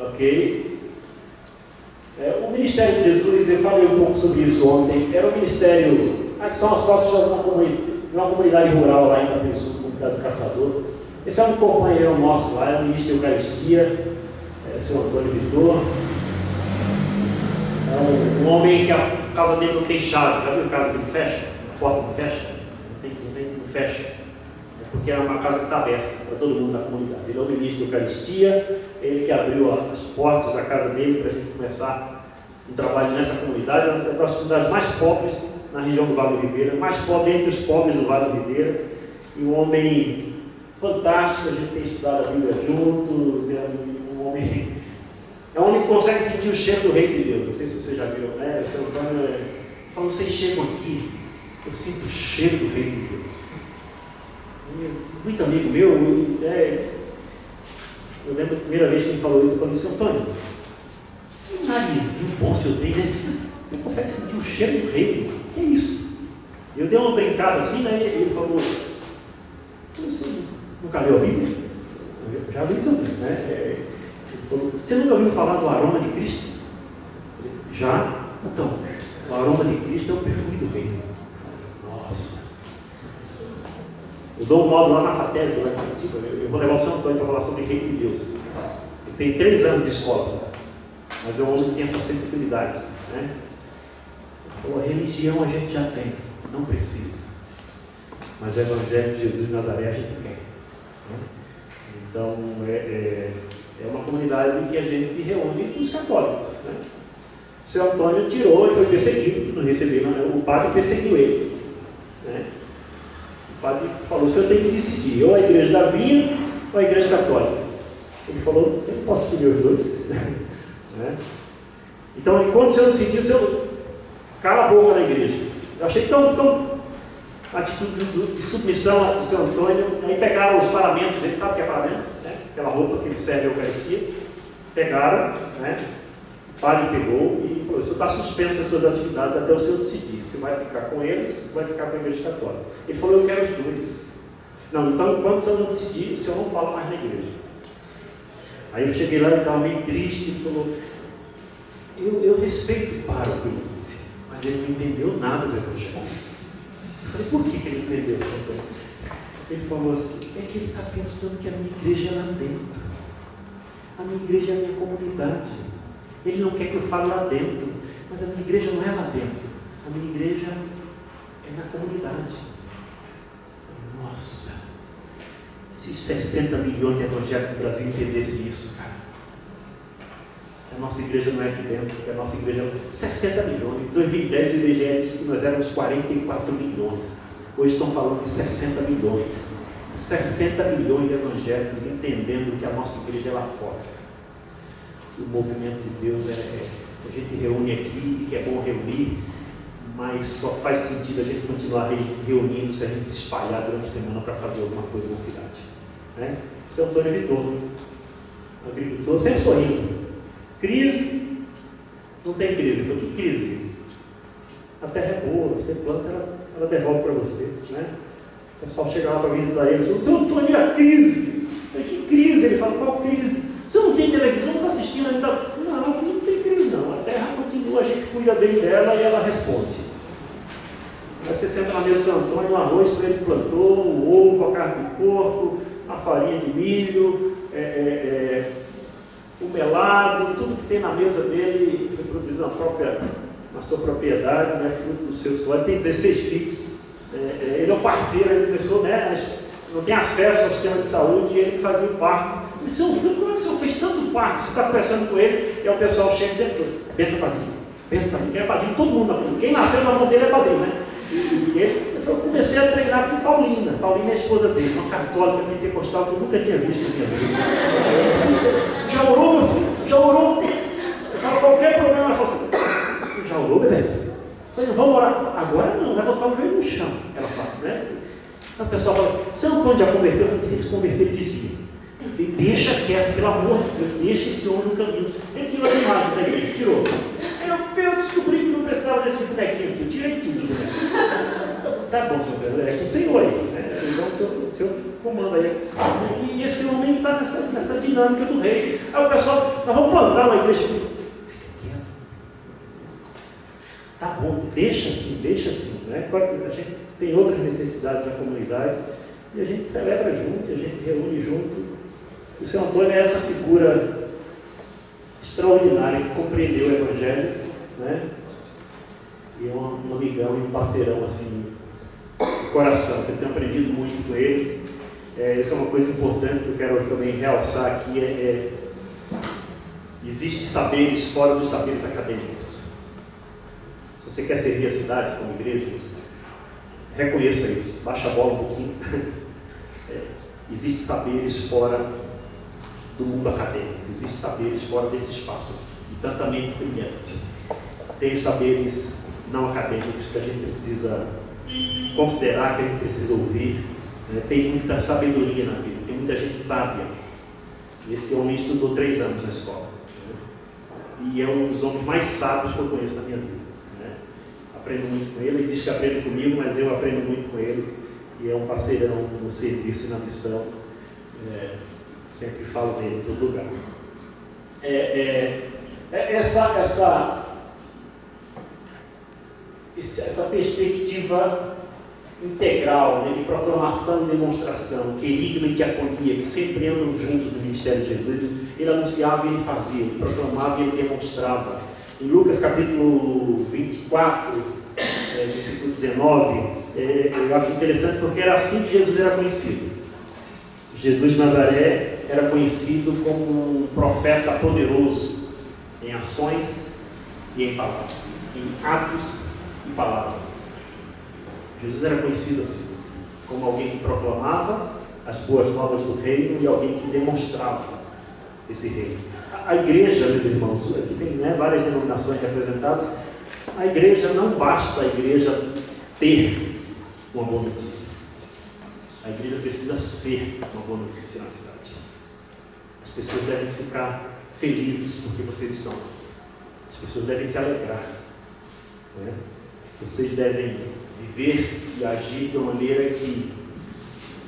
Ok? O ministério de Jesus, eu falei um pouco sobre isso ontem, era um ministério, que são as fotos de uma comunidade rural lá em Itapemirim, comunidade do Caçador. Esse é um companheiro nosso lá, é o ministro de Eucaristia, seu Antônio Vitor. É um homem que a casa dele não tem chave. Já viu a casa que não fecha? A porta não fecha? Não fecha. Porque é uma casa que está aberta para todo mundo da comunidade. Ele é o ministro de Eucaristia, ele que abriu as portas da casa dele para a gente começar um trabalho nessa comunidade. É uma das comunidades mais pobres na região do Vale do Ribeira, mais pobre entre os pobres do Vale do Ribeira, e um homem fantástico. A gente tem estudado a Bíblia juntos, é um homem que consegue sentir o cheiro do Reino de Deus. Não sei se vocês já viram, né? O seu Antônio falou: vocês chegam aqui, eu sinto o cheiro do Reino de Deus. Muito amigo meu, eu lembro a primeira vez que ele falou isso, eu falei: seu Antônio, que narizinho bom seu tem, né? Você consegue sentir o cheiro do reino? Que é isso? Eu dei uma brincada assim, né? Ele falou: você nunca leu a Bíblia? Eu já li isso, né? Ele falou: você nunca ouviu falar do aroma de Cristo? Já? Então, o aroma de Cristo é o perfume do reino. Nossa! Eu dou um módulo lá na FATEC, lá em Curitiba. Eu vou levar o São Antônio para falar sobre o Reino de Deus. Ele tem 3 anos de escola, sabe? Mas é um homem que tem essa sensibilidade. Né? A religião a gente já tem, não precisa. Mas o Evangelho de Jesus de Nazaré a gente quer. Né? Então, é uma comunidade que a gente reúne os católicos. Né? O seu Antônio tirou e foi perseguido, não recebeu, o padre perseguiu ele. Né? O padre falou: o senhor tem que decidir, ou a igreja da Vinha ou a igreja católica. Ele falou: eu não posso escolher os dois. Né? Então, enquanto o senhor decidir, o senhor cala a boca na igreja. Eu achei tão atitude de submissão do seu Antônio. Aí pegaram os paramentos, a gente sabe o que é paramento, né? Aquela roupa que ele serve a Eucaristia. Pegaram, né? O padre pegou e falou: o senhor está suspenso as suas atividades até o senhor decidir se vai ficar com eles ou vai ficar com a igreja católica. Ele falou: eu quero os dois. Não, então enquanto o senhor não decidir, o senhor não fala mais na igreja. Aí eu cheguei lá e estava meio triste e falou: eu respeito o pároco, mas ele não entendeu nada do Evangelho. Eu falei: por que ele não entendeu isso? Ele falou assim: é que ele está pensando que a minha igreja é lá dentro. A minha igreja é a minha comunidade. Ele não quer que eu fale lá dentro, mas a minha igreja não é lá dentro. A minha igreja é na comunidade. Nossa, se 60 milhões de evangélicos no Brasil entendessem isso, cara. A nossa igreja não é aqui dentro, porque a nossa igreja é 60 milhões. Em 2010 o IBGE disse que nós éramos 44 milhões. Hoje estão falando de 60 milhões. 60 milhões de evangélicos entendendo que a nossa igreja é lá fora. O movimento de Deus a gente reúne aqui, que é bom reunir, mas só faz sentido a gente continuar reunindo se a gente se espalhar durante a semana para fazer alguma coisa na cidade. Né? O seu Antônio Vitor, agricultor, sempre sorrindo. Crise, não tem crise. Por que crise? A terra é boa, você planta, ela devolve para você. Né? O pessoal chega lá para visitar ele e fala: seu Antônio, a crise. Que crise? Ele fala: qual crise? Você não tem televisão, não está assistindo ainda? Não tem crise não. A terra continua, a gente cuida bem dela e ela responde. Aí você senta na mesa do São Antônio, o arroz que ele plantou, o ovo, a carne de porco, a farinha de milho, o melado, tudo que tem na mesa dele foi produzido na sua propriedade, né, fruto do seu suor. Ele tem 16 filhos. Ele é o parteiro, ele começou, né, não tem acesso ao sistema de saúde, e ele fazia o parto. Como é que o senhor fez tanto parto? Você está conversando com ele, e o pessoal chega dentro. Pensa padrinho, quem é padrinho? Todo mundo padrinho. Quem nasceu na mão dele é padrinho, né? Eu comecei a treinar com Paulina. Paulina é a esposa dele, uma católica pentecostal que eu nunca tinha visto na minha vida. Já orou, meu filho? Já orou? Eu falo: qualquer problema, ela fala assim: já orou, Bebeto? Eu falei: vamos orar. Agora não, vai botar o joelho no chão. Ela fala, né? Então o pessoal fala: você não pode já converter? Eu falei: se ele se converter, ele desvia. Ele deixa quieto, pelo amor de Deus, deixa esse homem no caminho. Ele tirou as imagens da igreja, tirou. Aí eu descobri que não precisava desse bonequinho aqui, eu tirei tudo. Né? Tá bom, senhor Pedro, é com o senhor aí. Né? Então o senhor comanda aí. E esse homem está nessa dinâmica do rei. Aí o pessoal: nós vamos plantar uma igreja. Fica quieto. Tá bom, deixa assim. Né? A gente tem outras necessidades da comunidade e a gente celebra junto, a gente reúne junto. O seu Antônio é essa figura extraordinária que compreendeu o Evangelho, né? E é um amigão e um parceirão assim, de coração. Eu tenho aprendido muito com ele. Essa é uma coisa importante que eu quero também realçar aqui. Existem saberes fora dos saberes acadêmicos. Se você quer servir a cidade como igreja, reconheça isso. Baixa a bola um pouquinho. Existem saberes fora do mundo acadêmico, existem saberes fora desse espaço de tanta mente brilhante. Tem os saberes não acadêmicos que a gente precisa considerar, que a gente precisa ouvir. Né? Tem muita sabedoria na vida, tem muita gente sábia. Esse homem estudou 3 anos na escola, né? E é um dos homens mais sábios que eu conheço na minha vida. Né? Aprendo muito com ele, ele diz que aprende comigo, mas eu aprendo muito com ele, e é um parceirão no serviço e na missão. Sempre falo dele em todo lugar. Essa perspectiva integral, né, de proclamação e demonstração, querigma e diaconia, que sempre andam juntos no ministério de Jesus. Ele anunciava e ele fazia, ele proclamava e ele demonstrava. Em Lucas capítulo 24, versículo 19, eu acho interessante porque era assim que Jesus era conhecido. Jesus de Nazaré era conhecido como um profeta poderoso em ações e em palavras, em atos e palavras. Jesus era conhecido assim, como alguém que proclamava as boas novas do reino e alguém que demonstrava esse reino. A igreja, meus irmãos, aqui tem várias denominações representadas. A igreja não basta a igreja ter uma boa notícia. A igreja precisa ser uma boa notícia na cidade. As pessoas devem ficar felizes porque vocês estão. As pessoas devem se alegrar. Né? Vocês devem viver e agir de uma maneira que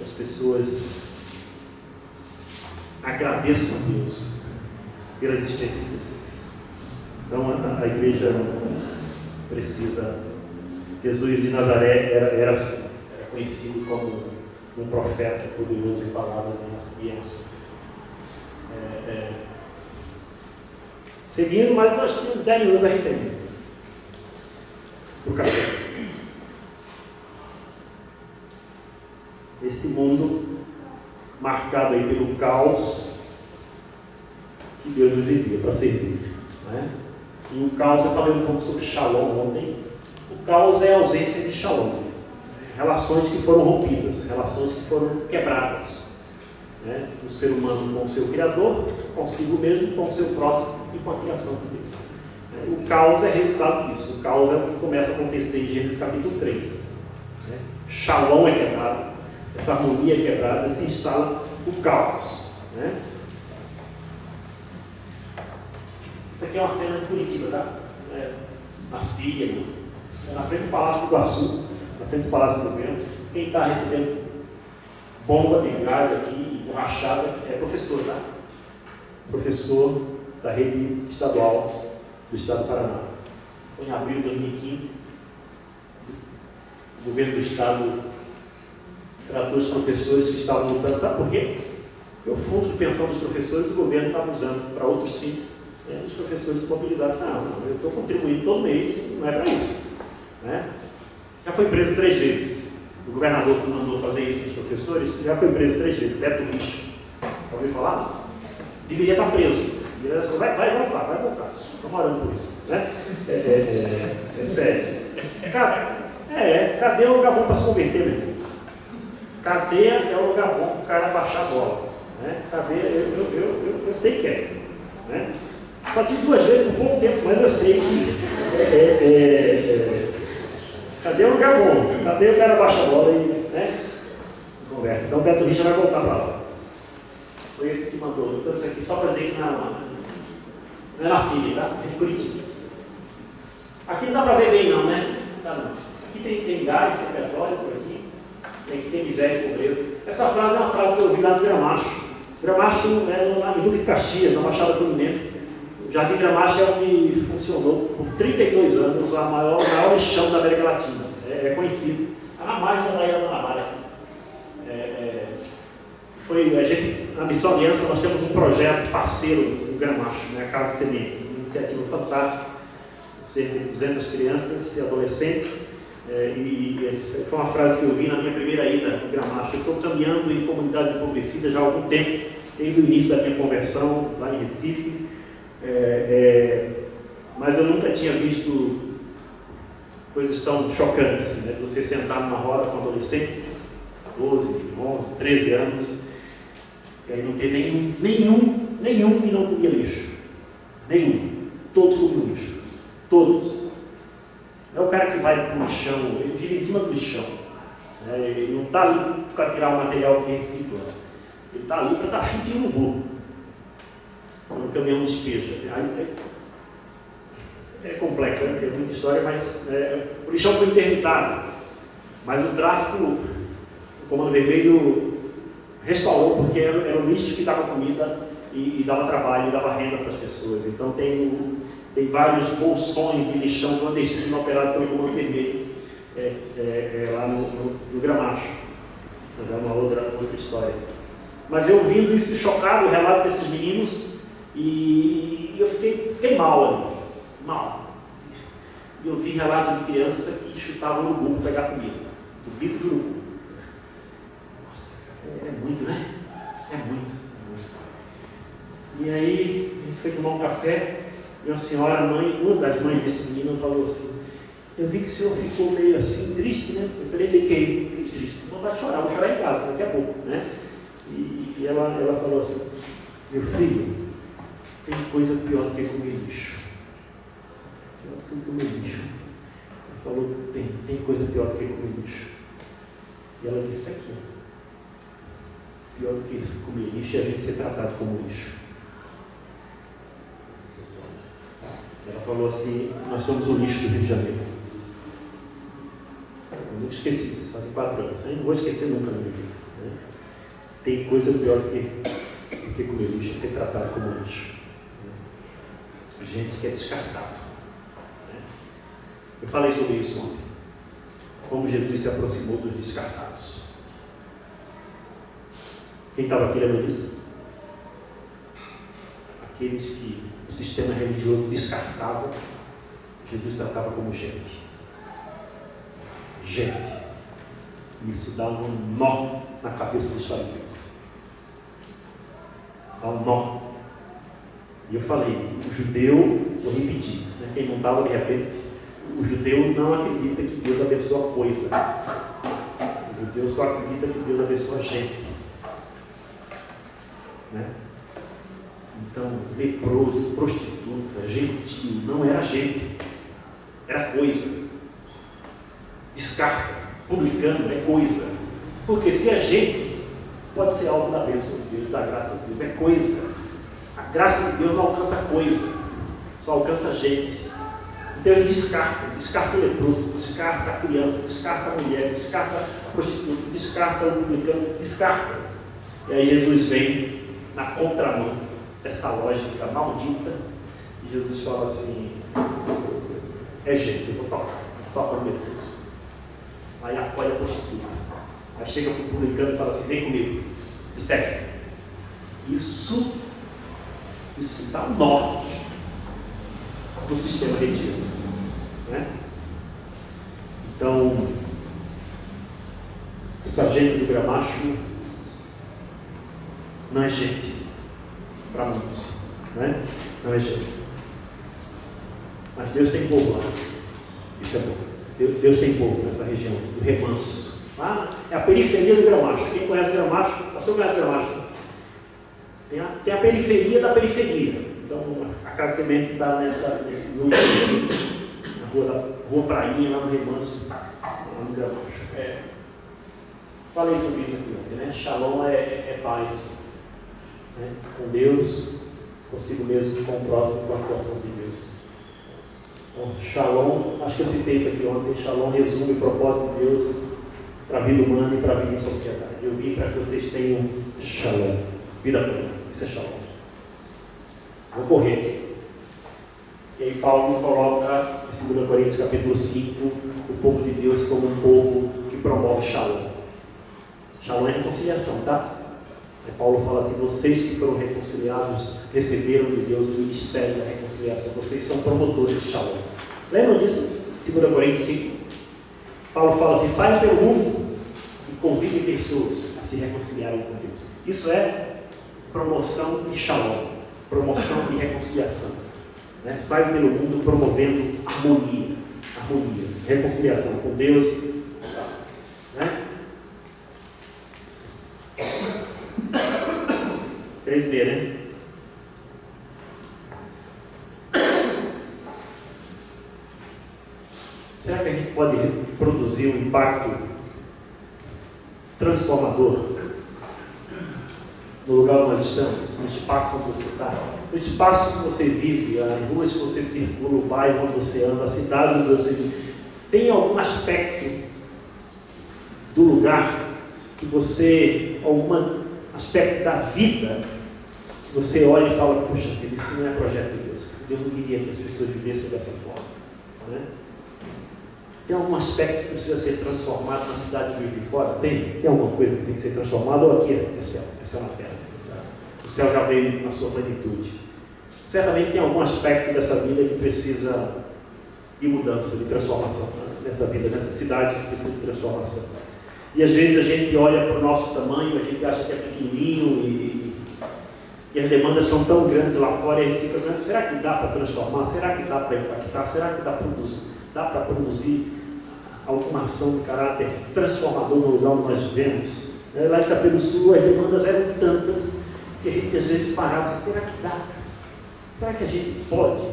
as pessoas agradeçam a Deus pela existência de vocês. Então a igreja precisa. Jesus de Nazaré era assim, era conhecido como um profeta poderoso em palavras e em ações. Seguindo, mas nós temos 10 minutos a arrepender. O café. Esse mundo marcado aí pelo caos que Deus nos envia para servir. Né? E o caos, eu falei um pouco sobre Shalom ontem. O caos é a ausência de Shalom. Relações que foram rompidas, relações que foram quebradas. Né? O ser humano com o seu Criador, consigo mesmo, com o seu próximo e com a criação de Deus. O caos é resultado disso. O caos é o que começa a acontecer em Gênesis capítulo 3. Né? Shalom é quebrado, essa harmonia é quebrada, se instala o caos. Né? Isso aqui é uma cena de Curitiba, tá? Na Síria, na frente do Palácio do Iguaçu, na frente do Palácio do Presidente. Quem está recebendo bomba de gás aqui, borrachada, é professor, tá? Professor da rede estadual do Estado do Paraná. Foi em abril de 2015. O governo do Estado tratou os professores que estavam lutando. Sabe por quê? Porque o fundo de pensão dos professores o governo estava usando para outros fins. Os professores se mobilizaram. Não, eu estou contribuindo todo mês, não é para isso. Né? Já foi preso 3 vezes. O governador que mandou fazer isso nos professores já foi preso 3 vezes. Beto Richa. Ouviu falar? Deveria estar preso. Vai voltar. Estamos orando por isso. Né? É sério. Cadê o lugar bom para se converter, meu filho? Cadeia é o lugar bom para o cara baixar a bola. Né? Cadeia, eu sei que é. Né? Só tive 2 vezes por pouco tempo, mas eu sei que cadê o lugar bom? Cadê o cara baixa a bola e converte? Então o Beto Richa vai voltar para lá. Foi esse que mandou. Então isso aqui só para dizer que não é na Síria, tá? É de Curitiba. Aqui não dá para ver bem não, né? Tá, não. Aqui tem gás, tem petróleo por aqui. Aqui tem miséria e pobreza. Essa frase é uma frase que eu ouvi lá do Gramacho. Gramacho é lá em Duque de Caxias, na Baixada Fluminense. O Jardim Gramacho é onde funcionou por 32 anos o maior lixão da América Latina. É conhecido. Está na margem da Ilha da Guanabara. Na Missão Aliança nós temos um projeto parceiro no Gramacho, né, a Casa Semente, uma iniciativa fantástica, cerca de 200 crianças e adolescentes. Foi uma frase que eu vi na minha primeira ida no Gramacho. Eu estou caminhando em comunidades empobrecidas já há algum tempo, desde o início da minha conversão lá em Recife. Mas eu nunca tinha visto coisas tão chocantes, assim, né? Você sentar numa roda com adolescentes, 12, 11, 13 anos, e aí não ter nenhum que não comia lixo. Nenhum. Todos comiam lixo. Todos. É o cara que vai para o lixão, ele vive em cima do lixão. Ele não está ali para tirar o material que recicla. Ele está ali para dar chute no burro. No caminhão despeja. É complexo, né? Tem muita história, mas o lixão foi interditado. Mas o tráfico, o Comando Vermelho restaurou, porque era o lixo que dava comida e dava trabalho, e dava renda para as pessoas. Então tem vários bolsões de lixão clandestino operado pelo Comando Vermelho lá no Gramacho. É uma outra história. Mas eu ouvindo isso chocado, o relato desses meninos, e eu fiquei mal ali. Mal. E eu vi relato de criança que chutava no urubu para pegar comida. Do bico do urubu. Nossa, é muito, né? É muito. E aí, a gente foi tomar um café, E uma senhora, uma das mães desse menino, falou assim: eu vi que o senhor ficou meio assim, triste, né? Eu falei: fiquei triste. Não vontade de chorar, vou chorar em casa daqui a pouco, né? E ela falou assim: meu filho, tem coisa pior do que comer lixo. Pior do que comer lixo. Ela falou: tem coisa pior do que comer lixo. E ela disse aqui: pior do que comer lixo é a gente ser tratado como lixo. Ela falou assim: nós somos o lixo do Rio de Janeiro. Eu nunca esqueci isso, fazem 4 anos. Eu não vou esquecer nunca na minha vida, né? Tem coisa pior do que comer lixo, é ser tratado como lixo. Gente que é descartado. Eu falei sobre isso ontem. Como Jesus se aproximou dos descartados. Quem estava aqui lembra disso? Aqueles que o sistema religioso descartava, Jesus tratava como gente. Gente. Isso dá um nó na cabeça dos fariseus. Dá um nó. E eu falei: o judeu, vou repetir, né? Quem não estava de repente, o judeu não acredita que Deus abençoa coisa. O judeu só acredita que Deus abençoa gente. Né? Então, leproso, prostituta, gentil, não era gente, era coisa. Descarta, publicano é coisa. Porque se é gente, pode ser algo da bênção de Deus, da graça de Deus, é coisa. A graça de Deus não alcança coisa, só alcança gente. Então ele descarta o leproso, descarta a criança, descarta a mulher, descarta a prostituta, descarta o publicano, descarta. E aí Jesus vem na contramão dessa lógica maldita, e Jesus fala assim: é gente, eu vou tocar, toca no leproso. Aí acolhe a prostituta, aí chega para o publicano e fala assim: vem comigo, me segue. Isso dá um nó no sistema religioso, né? Então, o sargento do Gramacho não é gente para muitos, né? Não é gente. Mas Deus tem povo lá. Isso é bom. Deus tem povo nessa região do Remanso. É a periferia do Gramacho. Quem conhece o Gramacho? O pastor conhece o Gramacho? Tem a periferia da periferia. Então, a Casa Semente está nesse núcleo aqui, na rua Prainha, lá no Remanso, lá no Gramacho. Falei sobre isso aqui ontem, né? Shalom é paz, né? Com Deus, consigo mesmo, com o próximo, com a atuação de Deus. Então, Shalom, acho que eu citei isso aqui ontem. Shalom resume o propósito de Deus para a vida humana e para a vida em sociedade. Eu vim para que vocês tenham Shalom, vida plena. Isso é Shalom. Vou correr aqui. E aí Paulo coloca em 2 Coríntios capítulo 5 o povo de Deus como um povo que promove Shalom. Shalom é reconciliação, tá? Aí Paulo fala assim: vocês que foram reconciliados receberam de Deus o ministério da reconciliação. Vocês são promotores de Shalom. Lembram disso? 2 Coríntios 5. Paulo fala assim: saiam pelo mundo e convidem pessoas a se reconciliarem com Deus. Isso é promoção de Shalom, promoção de reconciliação, né? Sai pelo mundo promovendo harmonia, reconciliação com Deus, né? 3B, né? Será que a gente pode produzir um impacto transformador no lugar onde nós estamos, no espaço onde você está, no espaço que você vive, as ruas que você circula, o bairro onde você anda, a cidade onde você vive? Tem algum aspecto do lugar que você, algum aspecto da vida, você olha e fala: puxa, isso não é projeto de Deus. Deus não queria que as pessoas vivessem dessa forma, né? Tem algum aspecto que precisa ser transformado na cidade de Juiz de Fora? Tem alguma coisa que tem que ser transformada? Ou aqui é céu, na terra? O céu já veio na sua plenitude. Certamente tem algum aspecto dessa vida que precisa de mudança, de transformação, né? Nessa vida, nessa cidade que precisa de transformação. E às vezes a gente olha para o nosso tamanho, a gente acha que é pequenininho E as demandas são tão grandes lá fora, e a gente fica vendo, será que dá para transformar? Será que dá para impactar? Será que dá para produzir alguma ação de caráter transformador no lugar onde nós vivemos? Lá em Itapê do Sul, as demandas eram tantas que a gente às vezes parava e dizia, será que dá? Será que a gente pode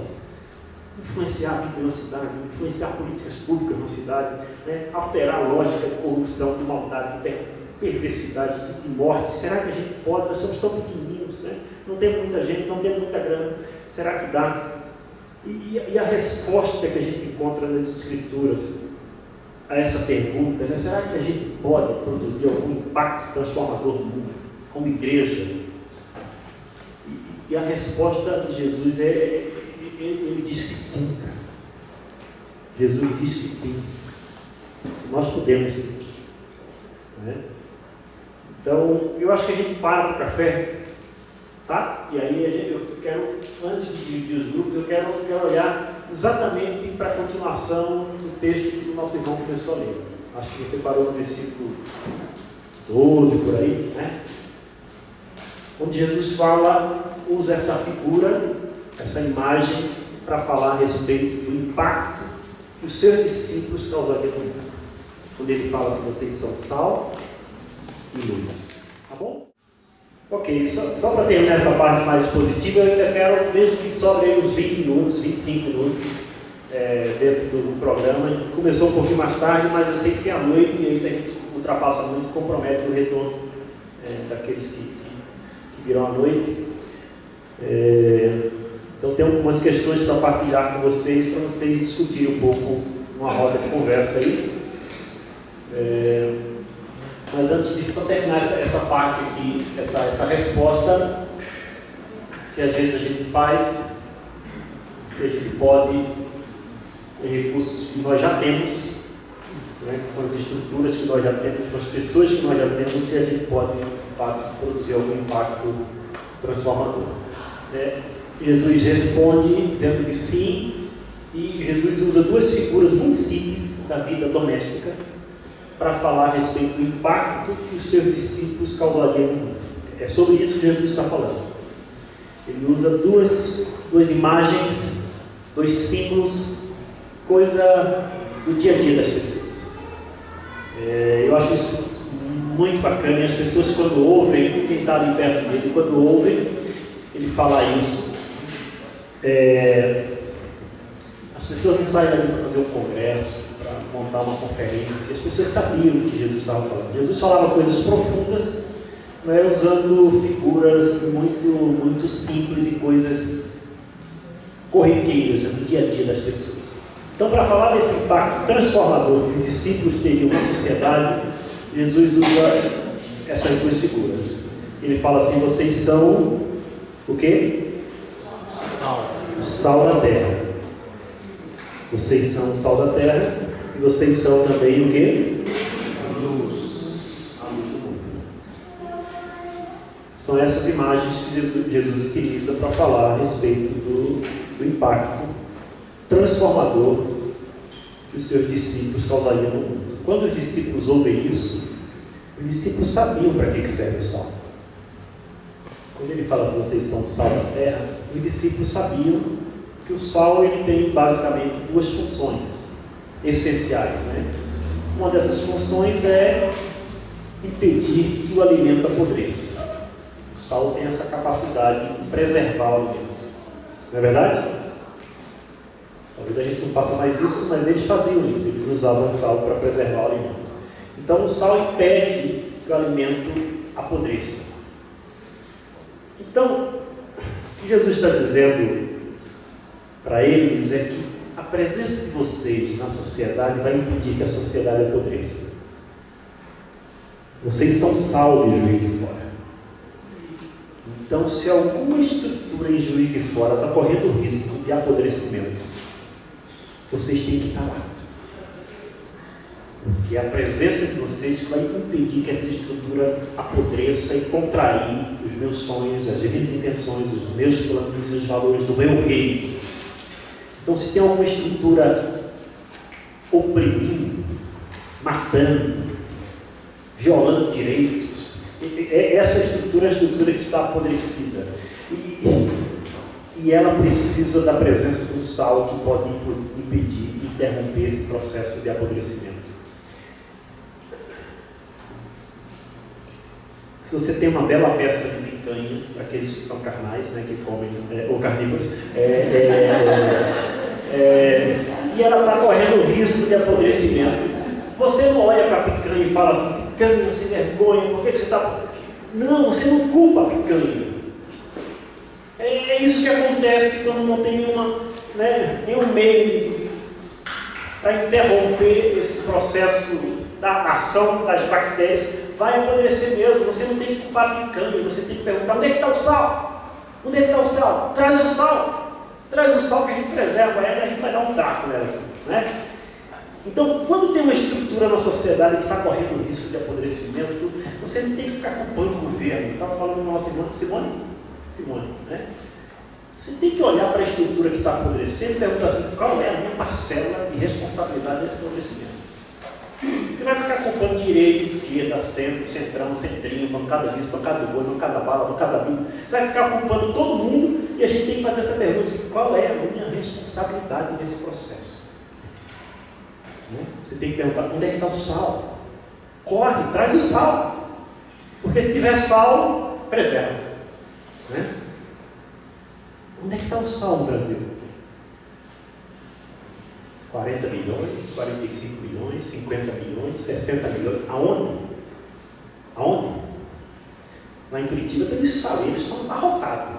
influenciar a vida na cidade, influenciar políticas públicas na cidade, né? Alterar a lógica de corrupção, de maldade, de perversidade, de morte? Será que a gente pode? Nós somos tão pequenininhos, né? Não tem muita gente, não tem muita grana. Será que dá? E a resposta que a gente encontra nas Escrituras a essa pergunta, né? Será que a gente pode produzir algum impacto transformador no mundo, como igreja? E a resposta de Jesus ele diz que sim, cara. Jesus diz que sim. Nós podemos sim. Né? Então, eu acho que a gente para o café, tá? E aí eu quero, antes de dividir os grupos, eu quero olhar exatamente para a continuação do texto que o nosso irmão começou a ler. Acho que você parou no versículo 12 por aí, né? Onde Jesus usa essa figura, essa imagem, para falar a respeito do impacto que os seus discípulos causariam no mundo. Quando ele fala que vocês são sal e luz. Tá bom? Ok, só para terminar essa parte mais positiva, eu ainda quero, mesmo que sobre uns 20 minutos, 25 minutos, dentro do programa. Começou um pouquinho mais tarde, mas eu sei que tem a noite, e aí se a gente ultrapassa muito, compromete o retorno daqueles que virão à noite. Então tem algumas questões para partilhar com vocês, para vocês discutirem um pouco numa roda de conversa aí. Mas antes de só terminar essa parte aqui, essa resposta que às vezes a gente faz, se a gente pode, com recursos que nós já temos, né, com as estruturas que nós já temos, com as pessoas que nós já temos, se a gente pode, de fato, produzir algum impacto transformador. Jesus responde dizendo que sim, e Jesus usa duas figuras muito simples da vida doméstica para falar a respeito do impacto que os seus discípulos causariam no mundo. É sobre isso que Jesus está falando. Ele usa duas imagens, dois símbolos, coisa do dia a dia das pessoas. Eu acho isso muito bacana, e as pessoas quando ouvem, quem está ali perto dele, quando ouvem ele falar isso, as pessoas não saem dali para fazer um congresso, para montar uma conferência. As pessoas sabiam o que Jesus estava falando. Jesus falava coisas profundas, usando figuras muito, muito simples e coisas corriqueiras do dia a dia das pessoas. Então, para falar desse impacto transformador que os discípulos teriam na sociedade, Jesus usa essas duas figuras. Ele fala assim: vocês são o quê? O sal da terra. Vocês são o sal da terra, e vocês são também o quê? A luz do mundo. São essas imagens que Jesus utiliza para falar a respeito do impacto transformador que os seus discípulos causariam no mundo. Quando os discípulos ouvem isso, os discípulos sabiam para que serve o sal. Quando ele fala que vocês são o sal da terra, os discípulos sabiam que o sal ele tem basicamente duas funções essenciais, né? Uma dessas funções é impedir que o alimento apodreça. O sal tem essa capacidade de preservar o alimento. Não é verdade? Talvez a gente não faça mais isso, mas eles faziam isso. Eles usavam o sal para preservar o alimento. Então o sal impede que o alimento apodreça. Então, o que Jesus está dizendo para eles é que a presença de vocês na sociedade vai impedir que a sociedade apodreça. Vocês são sal de Juiz de Fora. Então, se alguma estrutura em Juiz de Fora está correndo risco de apodrecimento, vocês têm que estar lá. Porque a presença de vocês vai impedir que essa estrutura apodreça e contrair os meus sonhos, as minhas intenções, os meus planos e os valores do meu reino. Então, se tem alguma estrutura oprimindo, matando, violando direitos, Essa estrutura é a estrutura que está apodrecida. E ela precisa da presença do sal que pode impedir e interromper esse processo de apodrecimento. Se você tem uma bela peça de picanha, aqueles que são carnais, né, que comem, ou carnívoros, e ela está correndo risco de apodrecimento, você não olha para a picanha e fala assim: picanha, sem vergonha, por que você está... Não, você não culpa a picanha. É isso que acontece quando não tem nenhum meio para interromper esse processo da ação das bactérias. Vai apodrecer mesmo. Você não tem que culpar a picanha, você tem que perguntar: onde é que está o sal? Onde é que está o sal? Traz o sal! Traz o sal que a gente preserva ela, a gente vai dar um trato nela aqui, né? Então, quando tem uma estrutura na sociedade que está correndo o risco de apodrecimento, você não tem que ficar culpando o governo. Estava falando com a nossa irmã Simone, né? Você tem que olhar para a estrutura que está apodrecendo e perguntar assim: qual é a minha parcela de responsabilidade desse apodrecimento? Você vai ficar culpando direita, esquerda, centro, centrão, centrinho, bancada disso, bancada do boi, bancada bala, bancada bico. Você vai ficar culpando todo mundo e a gente tem que fazer essa pergunta assim: qual é a minha responsabilidade nesse processo? Você tem que perguntar: onde é que está o sal? Corre, traz o sal. Porque se tiver sal, preserva. Né? Onde é que está o sal no Brasil? 40 milhões, 45 milhões, 50 milhões, 60 milhões. Aonde? Lá em Curitiba tem os saleiros, estão abarrotados.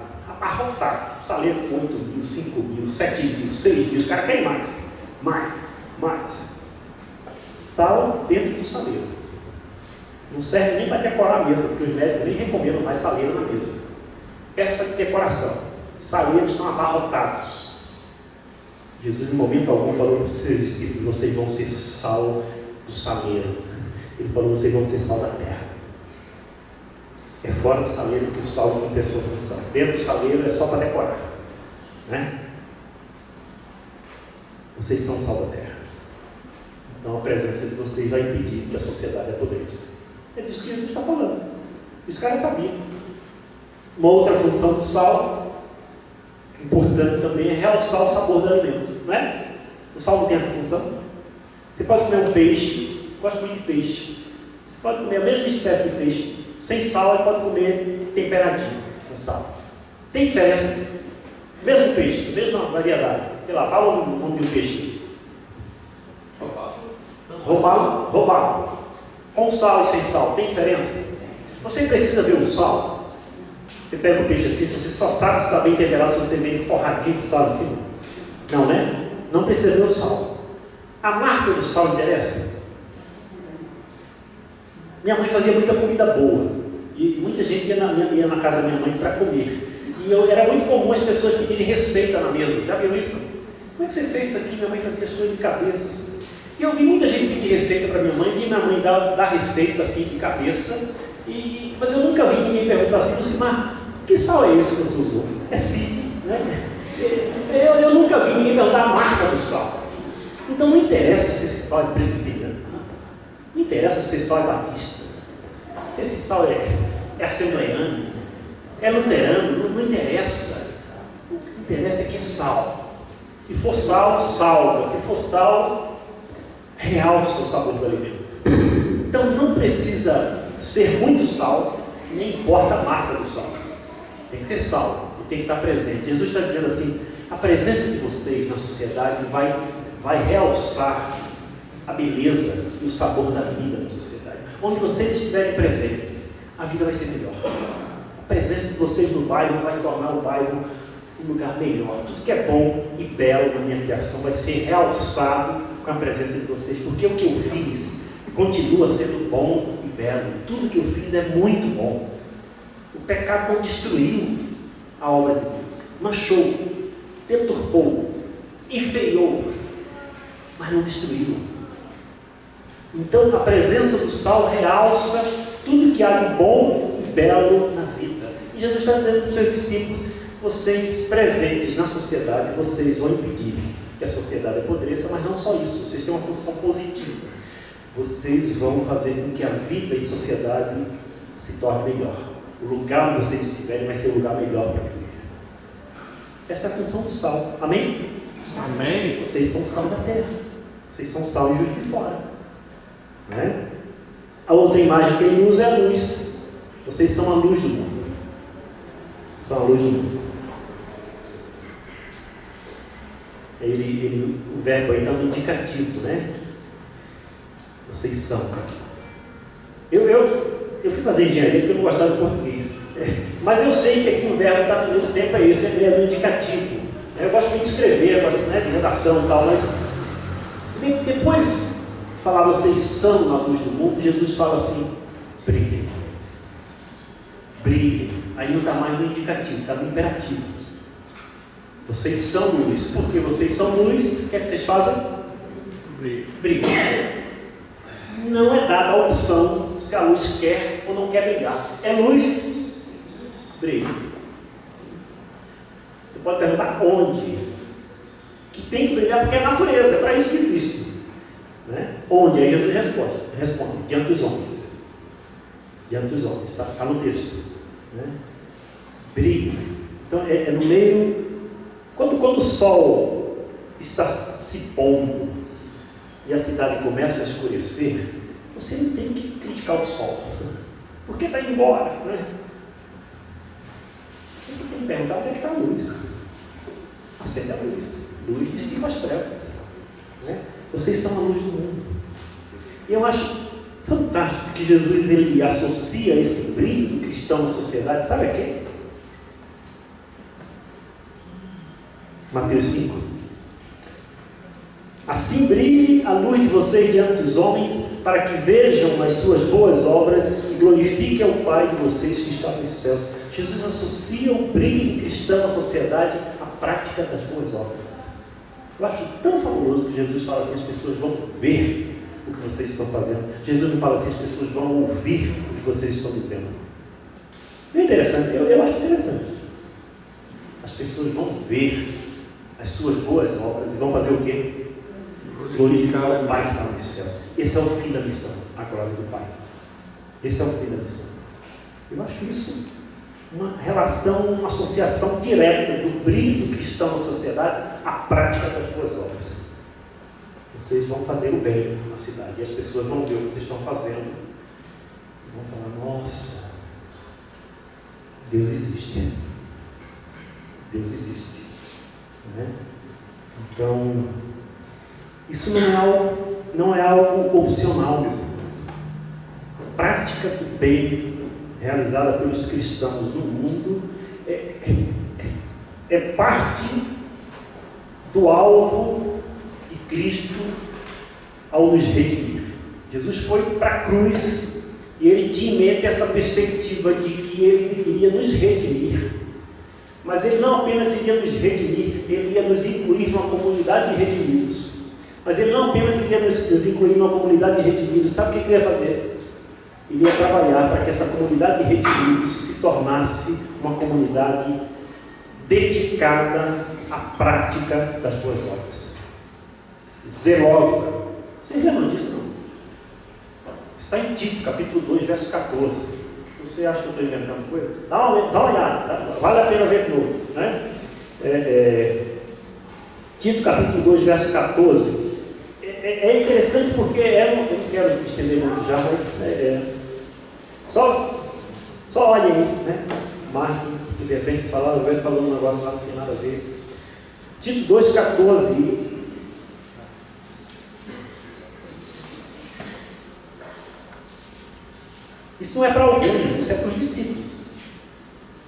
Saleiro 8 mil, 5 mil, 7 mil, 6 mil. Os caras querem mais. Sal dentro do saleiro. Não serve nem para decorar a mesa, porque os médicos nem recomendam mais saleiro na mesa. Peça de decoração. Saleiros estão abarrotados. Jesus, em momento algum, falou para os seus discípulos: vocês vão ser sal do saleiro. Ele falou: vocês vão ser sal da terra. É fora do saleiro que o sal cumpre a sua função. Dentro do saleiro é só para decorar. Né? Vocês são sal da terra. Então a presença de vocês vai impedir que a sociedade apodreça. É disso que Jesus está falando. Os caras sabiam. Uma outra função do sal, importante também, é realçar o sabor do alimento. Não é? O sal não tem essa função? Você pode comer um peixe, gosto muito de peixe. Você pode comer a mesma espécie de peixe sem sal e pode comer temperadinho com sal. Tem diferença? Mesmo peixe, mesma variedade. Sei lá, fala o nome de um peixe. Roubado. Com sal e sem sal, tem diferença? Você precisa ver o sal. Você pega o peixe assim, você só sabe se está bem temperado se você vem forradinho de sal assim. Não, né? Não precisa ver o sal. A marca do sal interessa? Minha mãe fazia muita comida boa. E muita gente ia na casa da minha mãe para comer. E era muito comum as pessoas pedirem receita na mesa. Já viu isso? Como é que você fez isso aqui? Minha mãe fazia as coisas de cabeça assim. E eu vi muita gente pedir receita para minha mãe, vi minha mãe dar receita assim de cabeça, mas eu nunca vi ninguém perguntar assim: Lucimar, que sal é esse que você usou? É cisne, né? Eu nunca vi ninguém perguntar a marca do sal. Então não interessa se esse sal é presbiteriano, não interessa se esse sal é batista, se esse sal é assembleiano, é luterano, não interessa. O que interessa é que é sal. Se for sal, salga. Se for sal, realça o sabor do alimento. Então não precisa ser muito sal, nem importa a marca do sal. Tem que ser sal e tem que estar presente. Jesus está dizendo assim: a presença de vocês na sociedade vai realçar a beleza e o sabor da vida na sociedade. Onde vocês estiverem presentes, a vida vai ser melhor. A presença de vocês no bairro vai tornar o bairro um lugar melhor. Tudo que é bom e belo na minha criação vai ser realçado com a presença de vocês, porque o que eu fiz continua sendo bom e belo. Tudo que eu fiz é muito bom. O pecado não destruiu a obra de Deus, manchou, deturpou, enfeiou, mas não destruiu. Então a presença do sal realça tudo que há de bom e belo na vida. E Jesus está dizendo para os seus discípulos: vocês presentes na sociedade, vocês vão impedir que a sociedade apodreça, mas não só isso, vocês têm uma função positiva. Vocês vão fazer com que a vida em sociedade se torne melhor. O lugar onde vocês estiverem vai ser o lugar melhor para viver. Essa é a função do sal. Amém? Amém. Vocês são sal da terra. Vocês são sal e juiz de fora. Né? A outra imagem que ele usa é a luz. Vocês são a luz do mundo. São a luz do mundo. O verbo aí está no indicativo, né? Vocês são. Eu fui fazer engenharia porque eu não gostava de português. Mas eu sei que aqui o verbo está no tempo é esse, é no indicativo. Eu gosto muito de escrever, eu gosto, né, de redação e tal, mas depois de falar vocês são a luz do mundo, Jesus fala assim, brilhem. Brilhem. Aí não está mais no indicativo, está no imperativo. Vocês são luz. Porque vocês são luz, o que é que vocês fazem? Brilhem. Não é dada a opção se a luz quer ou não quer brilhar. É luz, brilha. Você pode perguntar onde? Que tem que brilhar porque é natureza, é para isso que existe. Né? Onde? Aí Jesus responde, diante dos homens. Diante dos homens, está no texto. Né? Brilha. Então é no meio. Quando o sol está se pondo e a cidade começa a escurecer, você não tem que criticar o sol, porque está indo embora, né? Você tem que perguntar onde é que está a luz. Acende a luz. Luz dissipa as trevas. Né? Vocês são a luz do mundo. E eu acho fantástico que Jesus ele associa esse brilho do cristão na sociedade, sabe a quem? Mateus 5. Assim brilhe a luz de vocês diante dos homens, para que vejam as suas boas obras e glorifiquem ao Pai de vocês que está nos céus. Jesus associa o brilho do cristão à sociedade à prática das boas obras. Eu acho tão fabuloso que Jesus fala assim, as pessoas vão ver o que vocês estão fazendo. Jesus não fala assim, as pessoas vão ouvir o que vocês estão dizendo. É interessante, eu acho interessante. As pessoas vão ver as suas boas obras e vão fazer o quê? Glorificar o Pai que está nos céus. Esse é o fim da missão, a glória do Pai. Esse é o fim da missão. Eu acho isso uma relação, uma associação direta do brilho do cristão na sociedade à prática das boas obras. Vocês vão fazer o bem na cidade e as pessoas vão ver o que vocês estão fazendo e vão falar, nossa, Deus existe. Deus existe. Né? Então, isso não é algo opcional, meus irmãos. A prática do bem realizada pelos cristãos no mundo é parte do alvo de Cristo ao nos redimir. Jesus foi para a cruz e ele tinha em mente essa perspectiva de que ele iria nos redimir. Mas ele não apenas iria nos redimir, ele ia nos incluir numa comunidade de redimidos. Mas ele não apenas iria nos incluir numa comunidade de redimidos. Sabe o que ele ia fazer? Ele ia trabalhar para que essa comunidade de redimidos se tornasse uma comunidade dedicada à prática das boas obras. Zelosa. Vocês lembram disso, não? Está em Tito, capítulo 2, verso 14. Se você acha que eu estou inventando coisa, dá uma olhada, vale a pena ver de novo. Né? Tito, capítulo 2, verso 14. É interessante porque eu não quero estender muito já, mas só olhem aí, né? Marquem, de repente eu venho falando um negócio lá que não tem nada a ver. Tito 2, 14. Isso não é para alguns, isso é para os discípulos.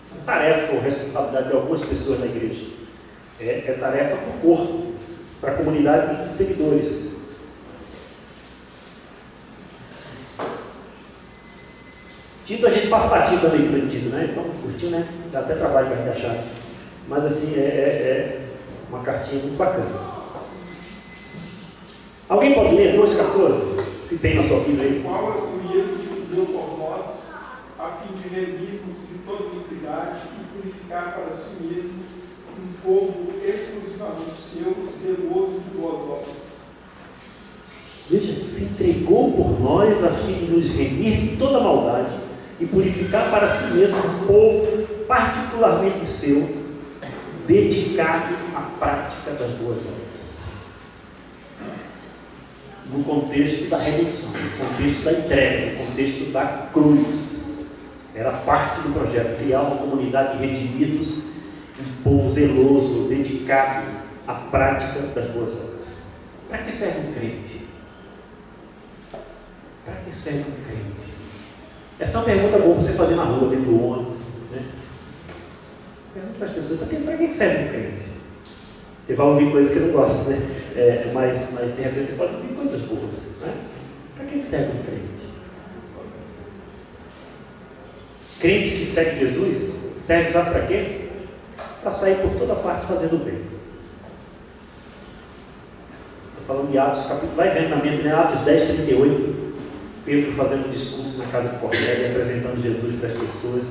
Isso é tarefa ou responsabilidade de algumas pessoas na igreja. É tarefa para o corpo, para a comunidade de seguidores. Tito, a gente passa batido da leitura de Tito, né? Então, curtiu, né? Dá até trabalho para a gente achar. Mas, assim, é uma cartinha muito bacana. Alguém pode ler 2,14? Se tem na sua Bíblia aí. Qual a si mesmo se deu por nós, a fim de remirmos de toda iniquidade e purificar para si mesmo um povo exclusivamente seu, zeloso de boas obras. Veja, se entregou por nós a fim de nos remir de toda maldade e purificar para si mesmo um povo particularmente seu, dedicado à prática das boas obras. No contexto da redenção, no contexto da entrega, no contexto da cruz. Era parte do projeto, criar uma comunidade de redimidos, um povo zeloso, dedicado à prática das boas obras. Para que serve um crente? Para que serve um crente? Essa é uma pergunta boa para você fazer na rua, dentro do ônibus, né? Pergunta para as pessoas, para que serve um crente? Você vai ouvir coisas que eu não gosto, né? Mas de repente você pode ouvir coisas boas, né? Para que serve um crente? Crente que segue Jesus, serve, sabe para quê? Para sair por toda parte fazendo bem. Estou falando de Atos, capítulo, vai vendo na mente, né? Atos 10, 38, Pedro fazendo um discurso na casa de Cornélio, apresentando Jesus para as pessoas.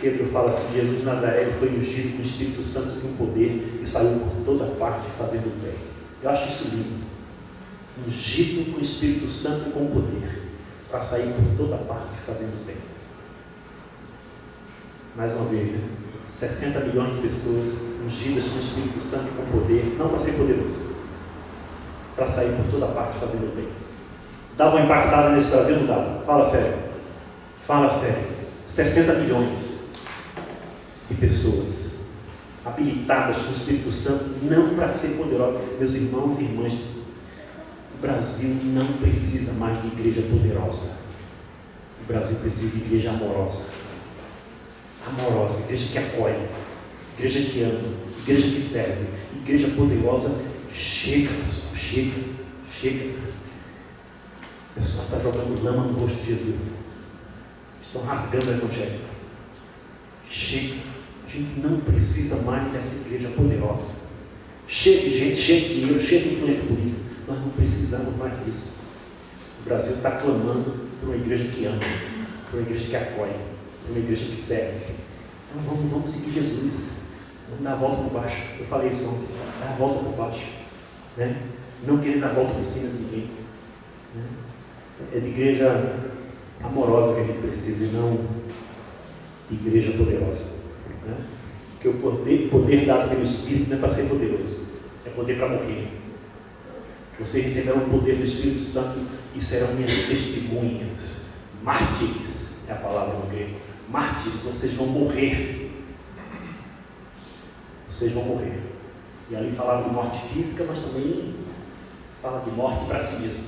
Pedro fala assim: Jesus de Nazaré foi ungido com o Espírito Santo com poder e saiu por toda parte fazendo bem. Eu acho isso lindo. Ungido com o Espírito Santo com poder para sair por toda parte fazendo bem. Mais uma vez, 60 milhões de pessoas ungidas com o Espírito Santo com poder, não para ser poderoso, para sair por toda parte fazendo bem. Dava uma impactada nesse Brasil? Não dava? Fala sério. Fala sério. 60 milhões de pessoas habilitadas com o Espírito Santo, não para ser poderoso. Meus irmãos e irmãs, o Brasil não precisa mais de igreja poderosa. O Brasil precisa de igreja amorosa. Amorosa, igreja que acolhe, igreja que ama, igreja que serve, igreja poderosa. Chega, pessoal, chega. O pessoal está jogando lama no rosto de Jesus. Estão rasgando o evangelho. Chega. A gente não precisa mais dessa igreja poderosa. Cheio de gente, cheio de dinheiro, cheio de influência política. Nós não precisamos mais disso. O Brasil está clamando por uma igreja que ama, por uma igreja que acolhe, por uma igreja que serve. Então vamos seguir Jesus. Vamos dar a volta por baixo. Eu falei isso ontem. Dar a volta por baixo. Né? Não querer dar a volta por cima de ninguém. Né? É de igreja amorosa que a gente precisa, e não de igreja poderosa. Né? Porque o poder dado pelo Espírito não é para ser poderoso, é poder para morrer. Vocês receberão o poder do Espírito Santo e serão minhas testemunhas. Mártires é a palavra no grego. Mártires, vocês vão morrer. Vocês vão morrer. E ali falava de morte física, mas também fala de morte para si mesmo.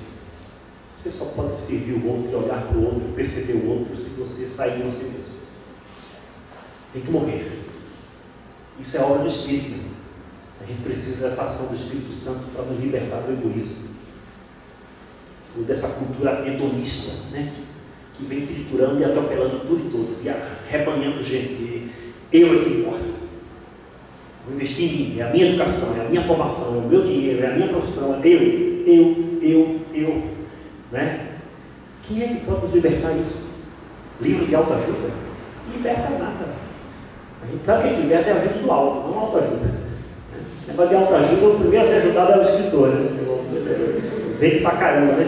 Você só pode servir o outro, olhar para o outro, perceber o outro, se você sair de você mesmo. Tem que morrer. Isso é obra do Espírito. A gente precisa dessa ação do Espírito Santo para nos libertar do egoísmo, ou dessa cultura hedonista, né? Que vem triturando e atropelando tudo e todos, e arrebanhando gente. Eu é que importa. Vou investir em mim, é a minha educação, é a minha formação, é o meu dinheiro, é a minha profissão, é eu. Né? Quem é que pode nos libertar disso? Livro de autoajuda? Não liberta nada. A gente sabe que liberta é a ajuda do alto, não autoajuda. O negócio de autoajuda, o primeiro a ser ajudado é o escritor, né? Vem pra caramba, né?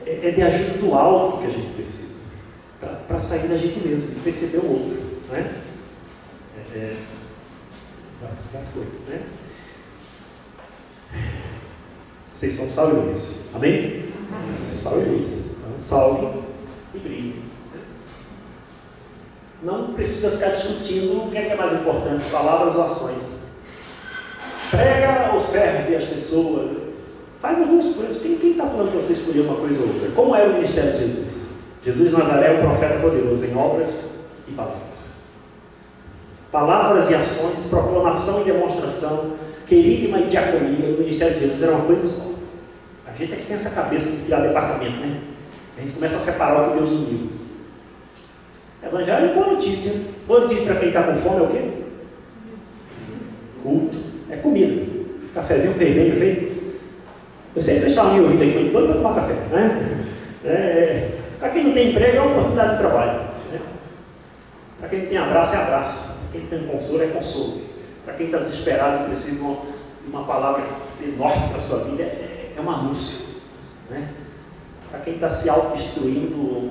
É de ajuda do alto que a gente precisa, para sair da gente mesmo, de perceber o outro. Né? Já foi, né? Vocês são sal e luz. Amém? Sal e luz. Então, salve e brilhe. Não precisa ficar discutindo o que é mais importante, palavras ou ações. Prega ou serve as pessoas. Faz as duas coisas. Quem está falando para você escolher uma coisa ou outra? Como era o ministério de Jesus? Jesus de Nazaré é um profeta poderoso em obras e palavras. Palavras e ações, proclamação e demonstração, querigma e diaconia, o ministério de Jesus era uma coisa só. A gente é que tem essa cabeça de criar departamento, né? A gente começa a separar o que Deus uniu. Evangelho é boa notícia. Boa notícia para quem está com fome é o quê? Culto. É comida. Cafezinho vermelho feito. Eu sei que vocês estavam me ouvindo aqui, mas todo para tomar café, né? Para quem não tem emprego é uma oportunidade de trabalho. Né? Para quem não tem abraço é abraço. Para quem tem consolo é consolo. Para quem está desesperado e precisa de uma palavra que dê norte para a sua vida, é um anúncio. Né? Para quem está se autodestruindo,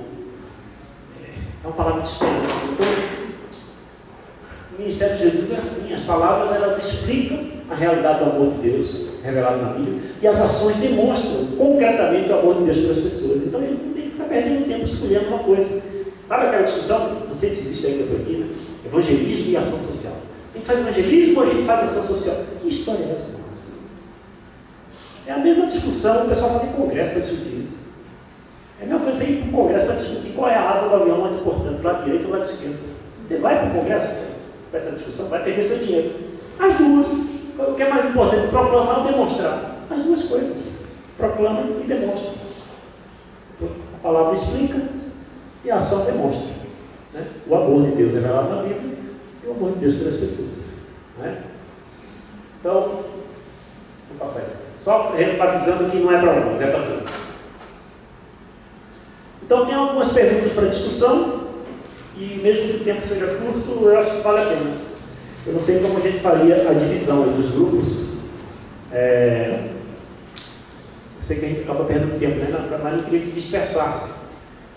É uma palavra de esperança. Então, o ministério de Jesus é assim, as palavras elas explicam a realidade do amor de Deus revelado na Bíblia e as ações demonstram concretamente o amor de Deus pelas pessoas. Então, a gente não tem que ficar perdendo tempo escolhendo uma coisa. Sabe aquela discussão? Não sei se existe ainda por aqui, né? Evangelismo e ação social. A gente faz evangelismo ou a gente faz ação social? Que história é essa? É a mesma discussão, o pessoal faz em congresso para discutir isso. É a mesma coisa ir para o congresso para discutir qual é a asa do avião mais importante, do lado direito ou do lado esquerdo. Você vai para o congresso para essa discussão, vai perder seu dinheiro. As duas. O que é mais importante? Proclamar ou demonstrar? As duas coisas. Proclama e demonstra. A palavra explica e a ação demonstra, né? O amor de Deus revelado na Bíblia e o amor de Deus pelas pessoas, né? Então, vou passar isso aqui. Só enfatizando que não é para nós, é para todos. Então, tem algumas perguntas para discussão e mesmo que o tempo seja curto, eu acho que vale a pena. Eu não sei como a gente faria a divisão aí dos grupos. Eu sei que a gente acaba perdendo tempo, né? Mas não queria que dispersasse.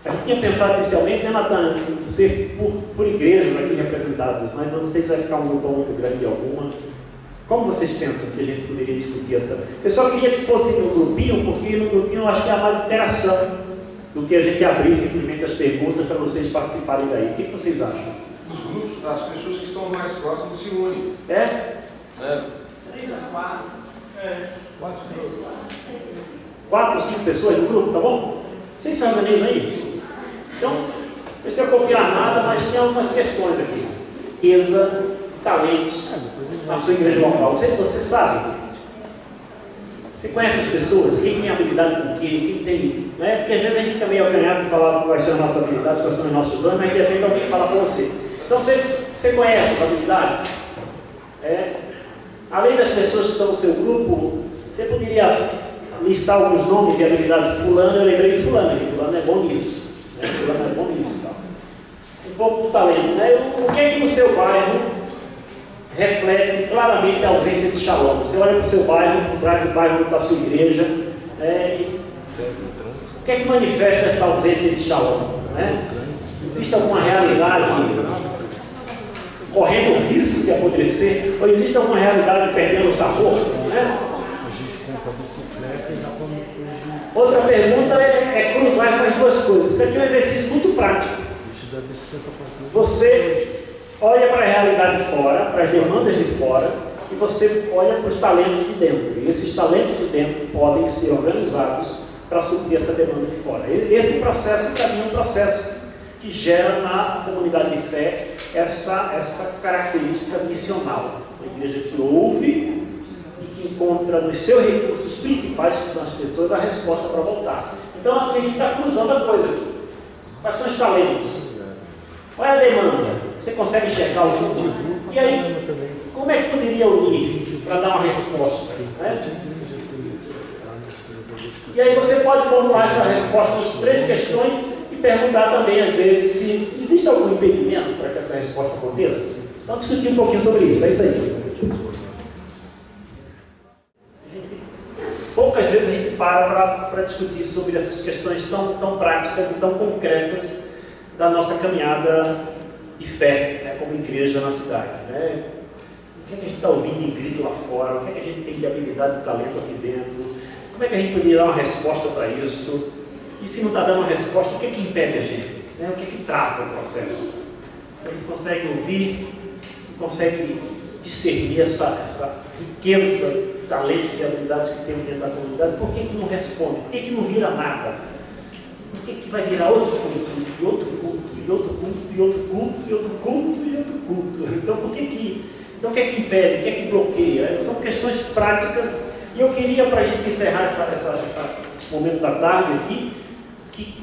A gente tinha pensado inicialmente, né, Natan, em ser por igrejas aqui representadas, mas eu não sei se vai ficar um grupo muito grande de alguma. Como vocês pensam que a gente poderia discutir essa? Eu só queria que fosse no grupinho, porque no grupinho eu acho que há mais interação do que a gente abrir simplesmente as perguntas para vocês participarem daí. O que vocês acham? Os grupos, as pessoas que estão mais próximas se unem. É? 3 a 4. 4 ou 5 pessoas no grupo, tá bom? Vocês se organizam aí? Então, não precisa copiar nada, mas tem algumas questões aqui. Riqueza, talentos na sua igreja local. Você sabe? Você conhece as pessoas? Quem tem habilidade com quem tem. Não é? Porque às vezes a gente fica meio acanhado de falar quais são as nossas habilidades, quais são os nossos dons, mas de repente alguém fala para você. Então você conhece as habilidades? Além das pessoas que estão no seu grupo, você poderia listar alguns nomes e habilidades de fulano. Eu lembrei de fulano, que fulano é bom nisso. Né? Fulano é bom nisso. Tá? Um pouco do talento. Né? O que é que no seu bairro reflete claramente a ausência de Shalom? Você olha para o seu bairro, para o bairro da sua igreja, o que é que manifesta essa ausência de Shalom? Né? Existe alguma realidade correndo o risco de apodrecer? Ou existe alguma realidade perdendo o sabor? Né? Outra pergunta é cruzar essas duas coisas. Isso aqui é um exercício muito prático. Você olha para a realidade de fora, para as demandas de fora, e você olha para os talentos de dentro. E esses talentos de dentro podem ser organizados para suprir essa demanda de fora. Esse processo também é um processo que gera na comunidade de fé essa característica missional. Uma igreja que ouve e que encontra nos seus recursos principais, que são as pessoas, a resposta para voltar. Então a gente está cruzando a coisa aqui. Quais são os talentos? Qual é a demanda? Você consegue enxergar o mundo? E aí, como é que poderia unir para dar uma resposta? Né? E aí você pode formular essa resposta com 3 questões e perguntar também, às vezes, se existe algum impedimento para que essa resposta aconteça. Então, discutir um pouquinho sobre isso. É isso aí. Poucas vezes a gente para discutir sobre essas questões tão práticas e tão concretas da nossa caminhada de fé, né, como igreja na cidade. Né? O que é que a gente está ouvindo em grito lá fora? O que é que a gente tem de habilidade e talento aqui dentro? Como é que a gente poderia dar uma resposta para isso? E se não está dando uma resposta, o que é que impede a gente? Né? O que é que trava o processo? Se a gente consegue ouvir, consegue discernir essa riqueza de talentos e habilidades que temos dentro da comunidade, por que não responde? Por que não vira nada? Por que vai virar outro culto, e outro culto, e outro culto, e outro culto, e outro culto, e outro culto? Então, o que é que impede? O que é que bloqueia? São questões práticas. E eu queria, para a gente encerrar esse momento da tarde aqui, que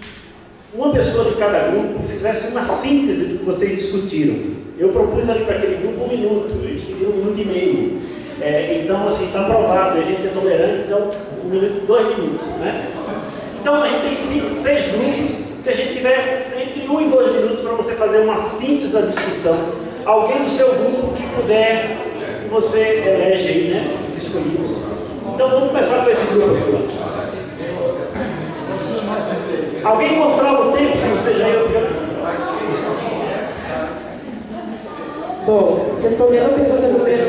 uma pessoa de cada grupo fizesse uma síntese do que vocês discutiram. Eu propus ali para aquele grupo 1 minuto, eles pediram 1 minuto e meio. Então, assim, está provado, a gente é tolerante, então 1 minuto, 2 minutos. Né? Então, a gente tem 6 grupos. Se a gente tiver entre 1 e 2 minutos para você fazer uma síntese da discussão, alguém do seu grupo que puder, que você elege aí, né, os escolhidos. Então, vamos começar com esse grupo aqui. Alguém controla o tempo que não seja eu? Bom, respondendo a pergunta número 1,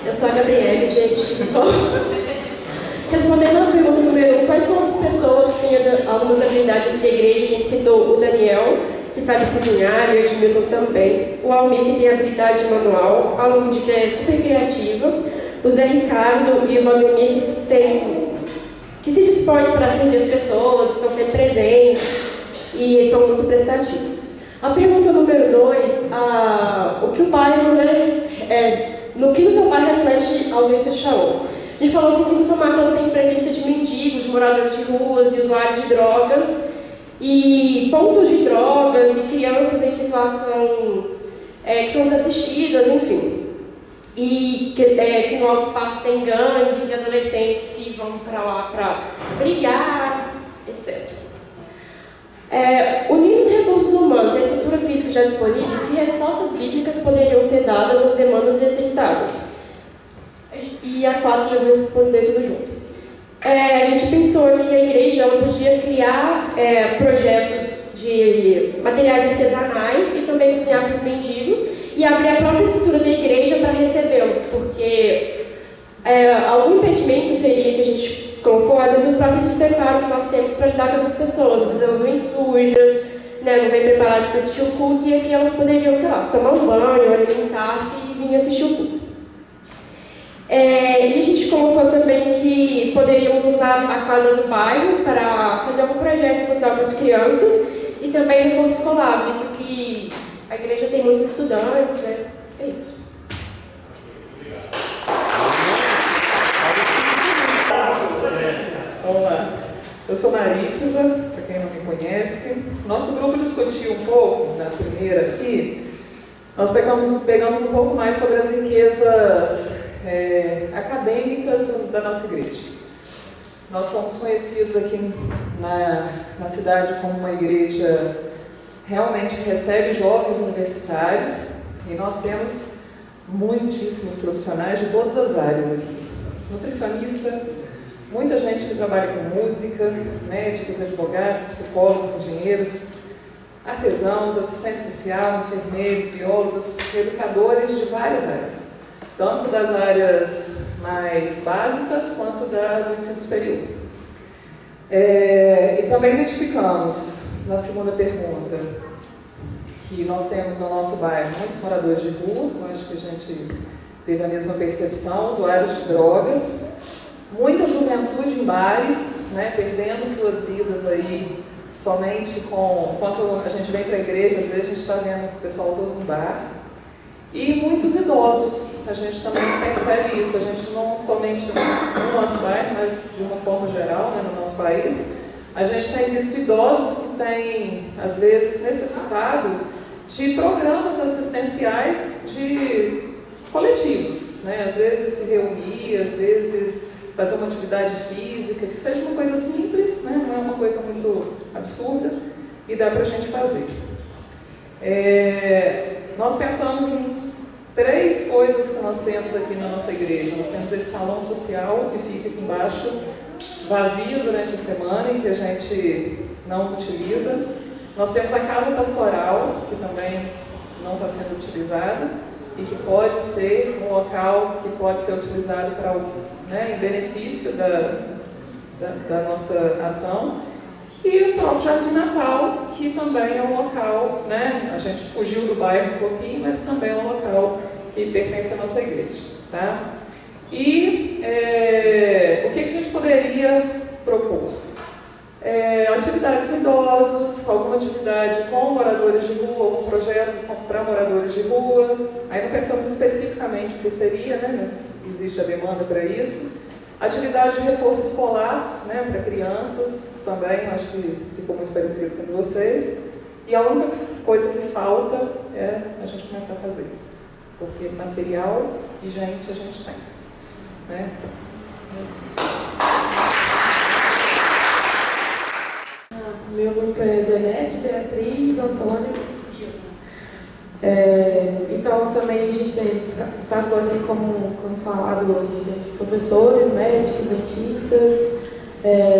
eu sou a Gabriele, gente. Bom, respondendo a pergunta número 1, quais são as pessoas que têm algumas habilidades aqui da igreja? A gente citou o Daniel, que sabe cozinhar, e o Edmilton também. O Almir, que tem habilidade manual. A Lud, que é super criativa. O Zé Ricardo e o Valdemir, que se dispõem para servir as pessoas, que estão sempre presentes e são muito prestativos. A pergunta número 2, o que o bairro, no que o seu bairro reflete a ausência de Shalom? A gente falou assim que no São Mateus tem presença de mendigos, de moradores de ruas e usuários de drogas, e pontos de drogas e crianças em situação que são desassistidas, enfim. E que no Alto Espaço tem gangues e adolescentes que vão para lá para brigar, etc. Unindo os recursos humanos e a estrutura física já disponíveis, se respostas bíblicas poderiam ser dadas às demandas detectadas. E a 4 já vou responder tudo junto. A gente pensou que a igreja podia criar projetos de materiais artesanais e também cozinhar para os mendigos e abrir a própria estrutura da igreja para recebê-los, porque algum impedimento seria que a gente colocou, às vezes, o próprio despreparo que nós temos para lidar com essas pessoas. Às vezes elas vêm sujas, não vêm preparadas para assistir o culto, e aqui elas poderiam, sei lá, tomar um banho, alimentar-se e vir assistir o culto. E a gente colocou também que poderíamos usar a quadra do bairro para fazer algum projeto social para as crianças e também reforço escolar, visto que a igreja tem muitos estudantes, né? É isso. Olá, eu sou Maritza, para quem não me conhece. Nosso grupo discutiu um pouco, na primeira aqui, nós pegamos um pouco mais sobre as riquezas acadêmicas da nossa igreja. Nós somos conhecidos aqui na cidade como uma igreja realmente que recebe jovens universitários, e nós temos muitíssimos profissionais de todas as áreas aqui. Nutricionista, muita gente que trabalha com música, médicos, advogados, psicólogos, engenheiros, artesãos, assistente social, enfermeiros, biólogos, educadores de várias áreas, tanto das áreas mais básicas quanto do ensino superior. E também identificamos, na segunda pergunta, que nós temos no nosso bairro muitos moradores de rua, eu acho que a gente teve a mesma percepção, usuários de drogas, muita juventude em bares, perdendo suas vidas aí somente quando a gente vem para a igreja, às vezes a gente está vendo o pessoal todo no bar. E muitos idosos, a gente também percebe isso, a gente não somente no nosso bairro, mas de uma forma geral, no nosso país, a gente tem visto idosos que têm, às vezes, necessitado de programas assistenciais de coletivos, às vezes se reunir, às vezes fazer uma atividade física, que seja uma coisa simples, não é uma coisa muito absurda, e dá para a gente fazer. Nós pensamos em 3 coisas que nós temos aqui na nossa igreja. Nós temos esse salão social que fica aqui embaixo, vazio durante a semana e que a gente não utiliza. Nós temos a casa pastoral, que também não está sendo utilizada e que pode ser um local que pode ser utilizado para em benefício da nossa ação. E o próprio Jardim Natal, que também é um local, a gente fugiu do bairro um pouquinho, mas também é um local que pertence à nossa igreja. Tá? E o que a gente poderia propor? Atividades com idosos, alguma atividade com moradores de rua, algum projeto para moradores de rua. Aí não pensamos especificamente o que seria, mas existe a demanda para isso. Atividade de reforço escolar, para crianças, também, acho que ficou muito parecido com vocês. E a única coisa que falta é a gente começar a fazer, porque material e gente a gente tem. Meu grupo é Denete, Beatriz, Antônio. Então, também a gente destacou, assim, como falado, de professores, médicos, dentistas,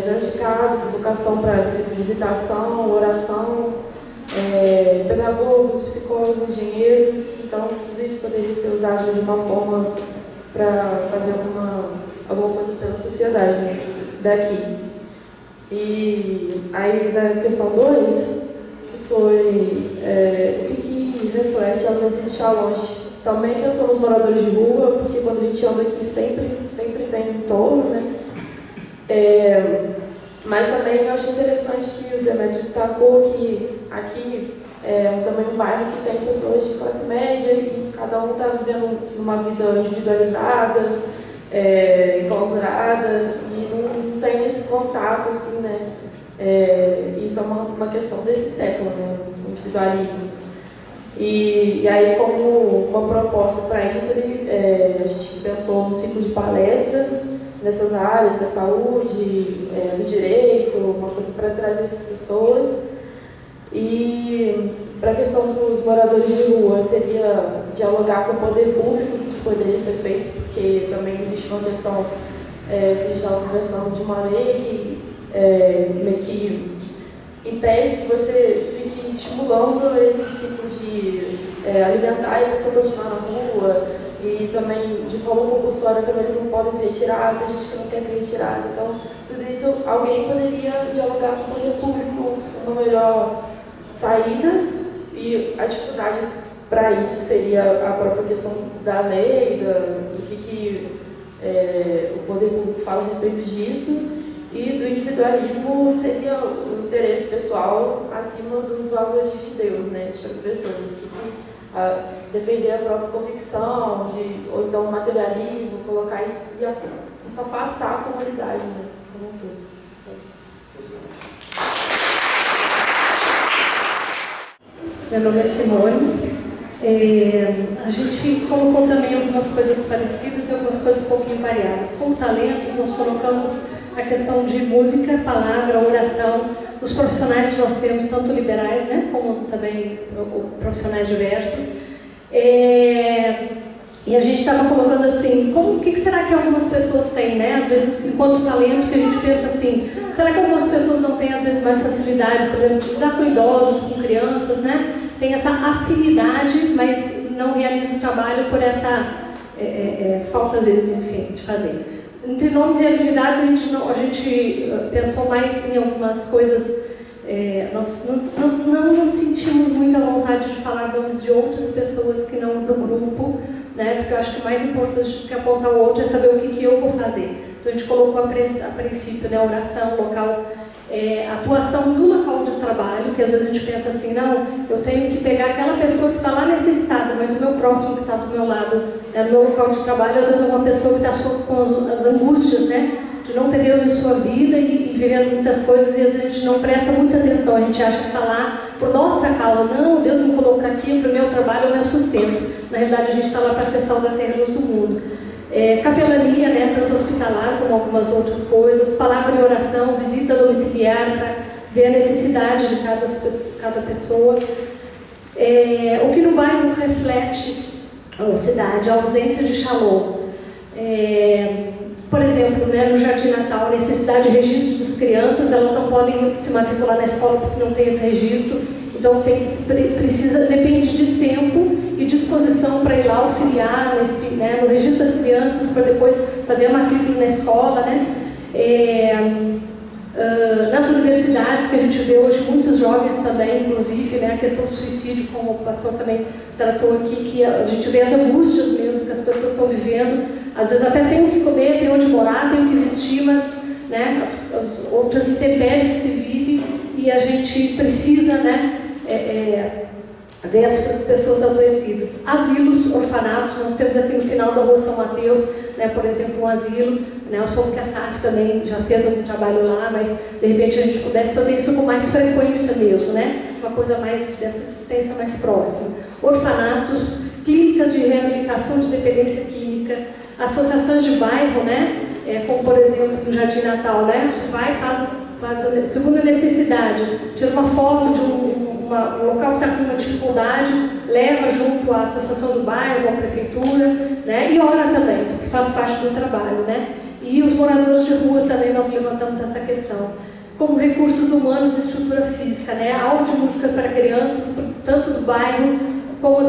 donas de casa, vocação para visitação, oração, pedagogos, psicólogos, engenheiros, então tudo isso poderia ser usado de uma forma para fazer alguma coisa pela sociedade, né, daqui. E aí, na questão 2, que foi o que reflete a ausência de chalões. Também pensou nos moradores de rua, porque quando a gente anda aqui sempre tem um touro, né? Mas também eu achei interessante que o Demetrio destacou que aqui também um bairro que tem pessoas de classe média e cada um está vivendo uma vida individualizada, enclausurada, e não tem esse contato, assim, né? Isso é uma questão desse século, né? O individualismo. E aí, como uma proposta para isso, a gente pensou um ciclo de palestras nessas áreas da saúde, do direito, uma coisa para trazer essas pessoas. E para a questão dos moradores de rua, seria dialogar com o poder público, que poderia ser feito, porque também existe uma questão que a gente estava conversando de uma lei que impede que você fique estimulando esse ciclo de alimentar e a pessoa continuar na rua, e também de forma compulsória também eles não podem se retirar se a gente não quer ser retirado. Então, tudo isso alguém poderia dialogar com o poder público uma melhor saída, e a dificuldade para isso seria a própria questão da lei, do que o poder público fala a respeito disso, e do individualismo seria o interesse pessoal acima dos valores de Deus, né, das pessoas, defender a própria convicção, ou então o materialismo, colocar isso e só afastar a comunidade, né, como um todo. Meu nome é Simone. A gente colocou também algumas coisas parecidas e algumas coisas um pouquinho variadas. Como talentos, nós colocamos a questão de música, palavra, oração, os profissionais que nós temos, tanto liberais, né, como também profissionais diversos. E a gente estava colocando assim, o que será que algumas pessoas têm, né? Às vezes, enquanto talento, que a gente pensa assim, será que algumas pessoas não têm, às vezes, mais facilidade, por exemplo, de lidar com idosos, com crianças, né? Tem essa afinidade, mas não realiza o trabalho por essa falta, às vezes, enfim, de fazer. Entre nomes e habilidades, a gente pensou mais em algumas coisas. Nós não nos sentimos muita vontade de falar nomes de outras pessoas que não do grupo, né? Porque eu acho que o mais importante do que apontar o outro é saber o que eu vou fazer. Então a gente colocou a princípio, né, oração, local, atuação no local de trabalho, que às vezes a gente pensa assim, não, eu tenho que pegar aquela pessoa que está lá necessitada, mas o meu próximo que está do meu lado, no meu local de trabalho, às vezes é uma pessoa que está com as angústias, né? De não ter Deus em sua vida e vivendo muitas coisas, e às vezes a gente não presta muita atenção, a gente acha que está lá por nossa causa. Não, Deus me colocou aqui para o meu trabalho, o meu sustento. Na realidade, a gente está lá para ser sal da terra e luz do mundo. Capelania, né, tanto hospitalar como algumas outras coisas, palavra e oração, visita domiciliar para ver a necessidade de cada pessoa. O que no bairro reflete a cidade, a ausência de shalom. Por exemplo, né, no Jardim Natal, a necessidade de registro das crianças, elas não podem se matricular na escola porque não tem esse registro, então depende de tempo e disposição para ir lá auxiliar no registro das crianças, para depois fazer a matrícula na escola, né? Nas universidades, que a gente vê hoje muitos jovens também, inclusive, né, a questão do suicídio, como o pastor também tratou aqui, que a gente vê as angústias mesmo que as pessoas estão vivendo. Às vezes até tem o que comer, tem onde morar, tem o que vestir, mas, né, as outras intempéries que se vive, e a gente precisa, né, ver as pessoas adoecidas. Asilos, orfanatos, nós temos aqui no final da Rua São Mateus, né, por exemplo, um asilo, né, eu soube que a SAF também já fez algum trabalho lá, mas de repente a gente pudesse fazer isso com mais frequência mesmo, né, uma coisa mais dessa assistência mais próxima. Orfanatos, clínicas de reabilitação de dependência química, associações de bairro, né, como por exemplo no Jardim Natal, né, você vai, faz segundo a necessidade, tira uma foto de um local que está com uma dificuldade, leva junto à associação do bairro, à prefeitura, né, e ora também, porque faz parte do trabalho, né. E os moradores de rua também nós levantamos essa questão. Como recursos humanos e estrutura física, né, aula de música para crianças, tanto do bairro como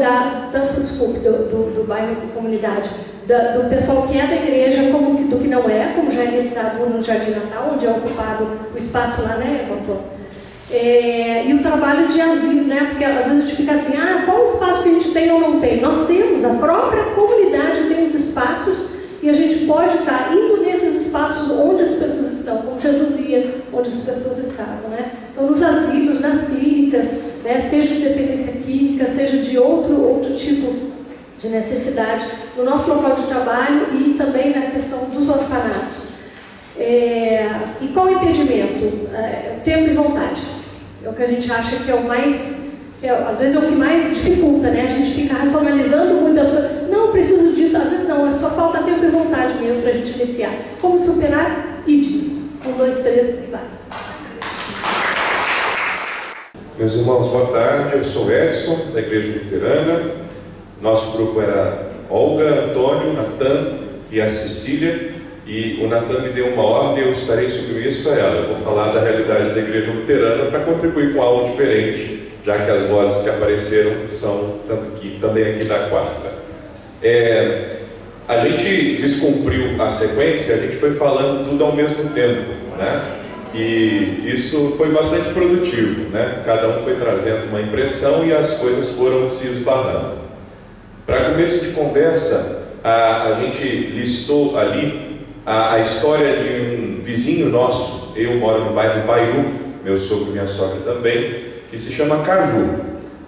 do bairro da comunidade, do pessoal que é da igreja, como do que não é, como já é realizado no Jardim Natal, onde é ocupado o espaço lá, né, doutor? E o trabalho de asilo, né? Porque às vezes a gente fica assim, qual o espaço que a gente tem ou não tem? Nós temos, a própria comunidade tem os espaços e a gente pode estar indo nesses espaços onde as pessoas estão, como Jesus ia, onde as pessoas estavam, né? Então, nos asilos, nas clínicas, né? Seja de dependência química, seja de outro tipo de necessidade, no nosso local de trabalho e também na questão dos orfanatos. E qual o impedimento? Tempo e vontade. É o que a gente acha que é o mais, às vezes é o que mais dificulta, né? A gente fica racionalizando muito as coisas. Não, preciso disso. Às vezes não, só falta tempo e vontade mesmo para a gente iniciar. Como superar? ID. 1, 2, 3 e vai. Meus irmãos, boa tarde. Eu sou Edson, da Igreja Luterana. Nosso grupo era Olga, Antônio, Natan e a Cecília. E o Natan me deu uma ordem, eu estarei submisso a ela. Eu vou falar da realidade da Igreja Luterana para contribuir com algo diferente, já que as vozes que apareceram são também aqui da quarta. A gente descumpriu a sequência, a gente foi falando tudo ao mesmo tempo, né? E isso foi bastante produtivo, né? Cada um foi trazendo uma impressão e as coisas foram se esbarrando. Para começo de conversa, a gente listou ali a história de um vizinho nosso. Eu moro no bairro Bairu, meu sogro e minha sogra também, que se chama Caju.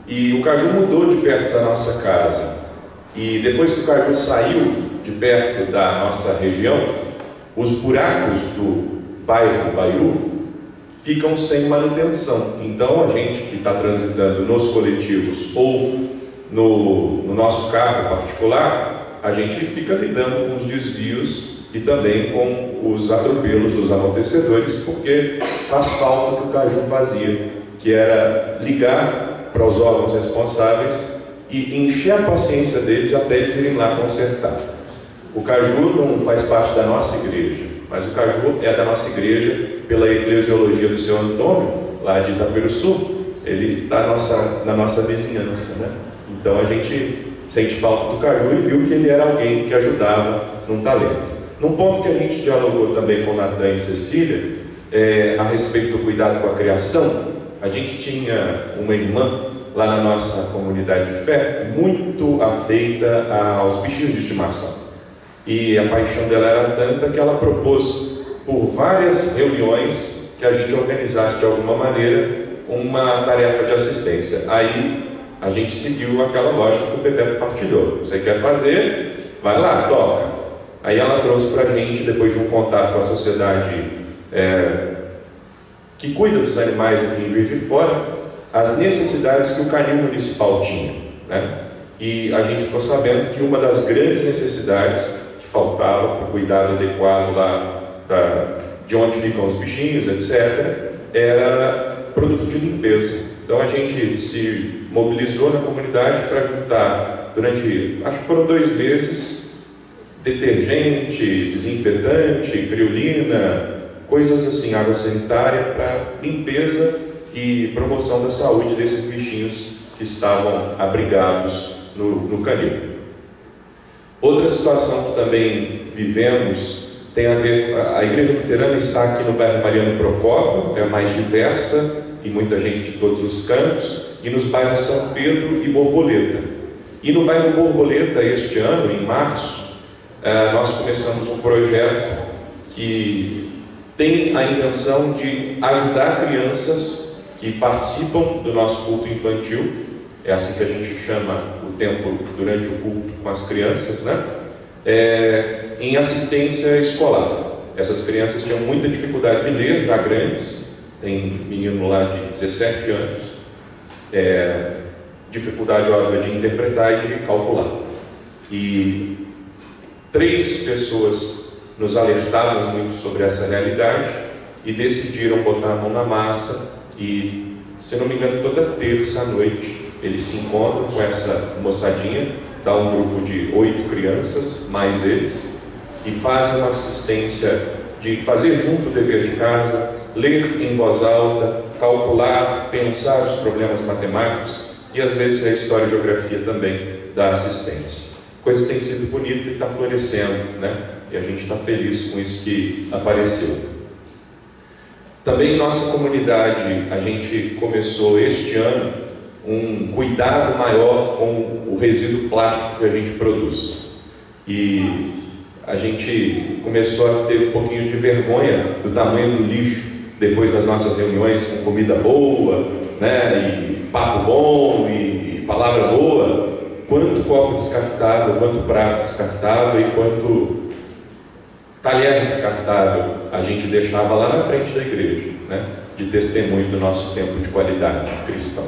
E o Caju mudou de perto da nossa casa. E depois que o Caju saiu de perto da nossa região, os buracos do bairro Bairu ficam sem manutenção. Então a gente que está transitando nos coletivos ou no nosso carro particular, a gente fica lidando com os desvios e também com os atropelos dos amortecedores, porque faz falta o que o Caju fazia, que era ligar para os órgãos responsáveis e encher a paciência deles até eles irem lá consertar. O Caju não faz parte da nossa igreja, mas o Caju é da nossa igreja pela eclesiologia do seu Antônio, lá de Itaperuçu. Ele está na nossa vizinhança, né? Então a gente sente falta do Caju e viu que ele era alguém que ajudava num talento. Num ponto que a gente dialogou também com Natan e Cecília, a respeito do cuidado com a criação, a gente tinha uma irmã lá na nossa comunidade de fé, muito afeita aos bichinhos de estimação. E a paixão dela era tanta que ela propôs, por várias reuniões, que a gente organizasse de alguma maneira uma tarefa de assistência. Aí a gente seguiu aquela lógica que o Bebeto partilhou. Você quer fazer? Vai lá, toca. Aí ela trouxe para a gente, depois de um contato com a sociedade que cuida dos animais aqui em Juiz de Fora, as necessidades que o canil municipal tinha, né? E a gente ficou sabendo que uma das grandes necessidades que faltava para o cuidado adequado lá de onde ficam os bichinhos, etc., era produto de limpeza. Então a gente se mobilizou na comunidade para juntar, durante, acho que foram 2 meses, detergente, desinfetante, criolina, coisas assim, água sanitária para limpeza e promoção da saúde desses bichinhos que estavam abrigados no canil. Outra situação que também vivemos tem a ver, a Igreja Luterana está aqui no bairro Mariano Procópio, é a mais diversa e muita gente de todos os cantos, e nos bairros São Pedro e Borboleta. E no bairro Borboleta, este ano, em março, nós começamos um projeto que tem a intenção de ajudar crianças que participam do nosso culto infantil, é assim que a gente chama o tempo durante o culto com as crianças, né? Em assistência escolar. Essas crianças tinham muita dificuldade de ler, já grandes, tem menino lá de 17 anos, dificuldade, óbvia, de interpretar e de calcular. E 3 pessoas nos alertaram muito sobre essa realidade e decidiram botar a mão na massa e, se não me engano, toda terça à noite eles se encontram com essa moçadinha, dá um grupo de 8 crianças, mais eles, e fazem uma assistência de fazer junto o dever de casa, ler em voz alta, calcular, pensar os problemas matemáticos. e às vezes a história e geografia também da assistência. A coisa tem sido bonita e está florescendo, né? E a gente está feliz com isso que apareceu. Também em nossa comunidade, a gente começou este ano um cuidado maior com o resíduo plástico que a gente produz. E a gente começou a ter um pouquinho de vergonha do tamanho do lixo depois das nossas reuniões com comida boa, né, e papo bom e palavra boa. Quanto copo descartável, quanto prato descartável e quanto talher descartável a gente deixava lá na frente da igreja, né, de testemunho do nosso tempo de qualidade cristão.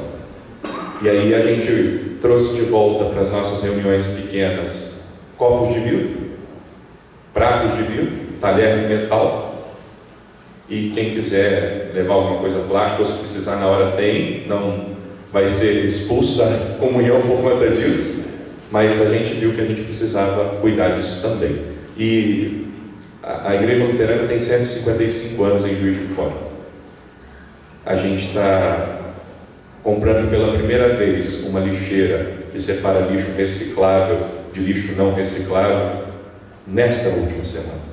E aí a gente trouxe de volta para as nossas reuniões pequenas copos de vidro, pratos de vidro, talher de metal, e quem quiser levar alguma coisa plástica, ou se precisar na hora tem, não vai ser expulso da comunhão por conta disso, mas a gente viu que a gente precisava cuidar disso também. E a Igreja Luterana tem 155 anos em Juiz de Fora. A gente está comprando pela primeira vez uma lixeira que separa lixo reciclável de lixo não reciclável nesta última semana.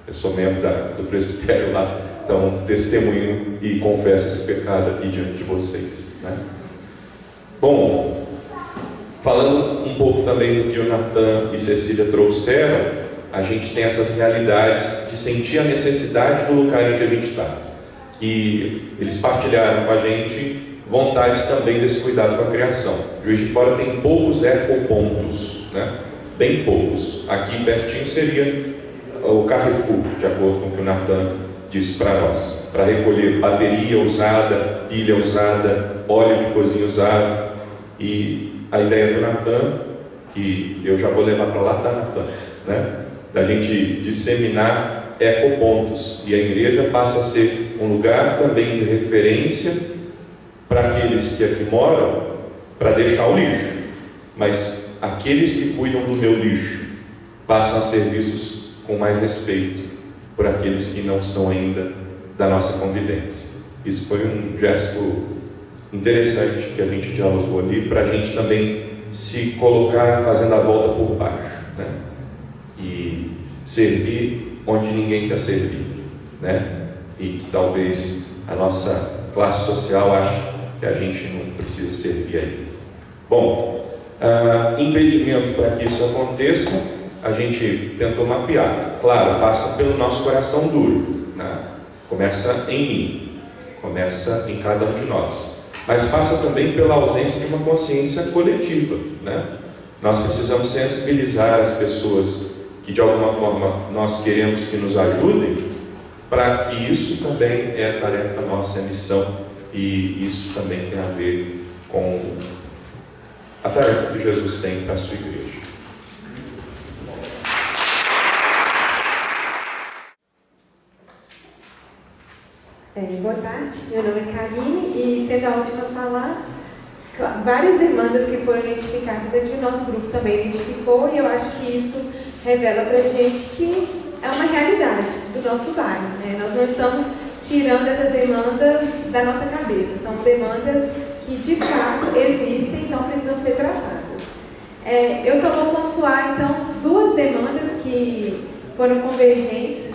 Eu sou membro do presbitério lá, então testemunho e confesso esse pecado aqui diante de vocês, né? Bom, falando um pouco também do que o Natan e Cecília trouxeram, a gente tem essas realidades de sentir a necessidade do lugar em que a gente está. E eles partilharam com a gente vontades também desse cuidado com a criação. Juiz de Fora tem poucos ecopontos, né? Bem poucos. Aqui pertinho seria o Carrefour, de acordo com o que o Natan disse para nós, para recolher bateria usada, pilha usada, óleo de cozinha usado. E a ideia do Natan, que eu já vou levar para lá, tá, Natan, né? Da gente disseminar ecopontos, e a igreja passa a ser um lugar também de referência para aqueles que aqui moram, para deixar o lixo, mas aqueles que cuidam do meu lixo passam a ser vistos com mais respeito por aqueles que não são ainda da nossa convivência. Isso foi um gesto interessante que a gente dialogou ali, para a gente também se colocar fazendo a volta por baixo, né? E servir onde ninguém quer servir, né? E que talvez a nossa classe social ache que a gente não precisa servir aí. Bom, impedimento para que isso aconteça, a gente tentou mapear. Claro, passa pelo nosso coração duro, né? Começa em mim, começa em cada um de nós, mas passa também pela ausência de uma consciência coletiva, né? Nós precisamos sensibilizar as pessoas que de alguma forma nós queremos que nos ajudem, para que isso também é tarefa nossa, é missão, e isso também tem a ver com a tarefa que Jesus tem para a sua igreja. Boa tarde, meu nome é Karine e, sendo a última a falar, várias demandas que foram identificadas aqui, o nosso grupo também identificou, e eu acho que isso revela para a gente que é uma realidade do nosso bairro, né? Nós não estamos tirando essas demandas da nossa cabeça, são demandas que de fato existem, então precisam ser tratadas. Eu só vou pontuar então duas demandas que foram convergentes,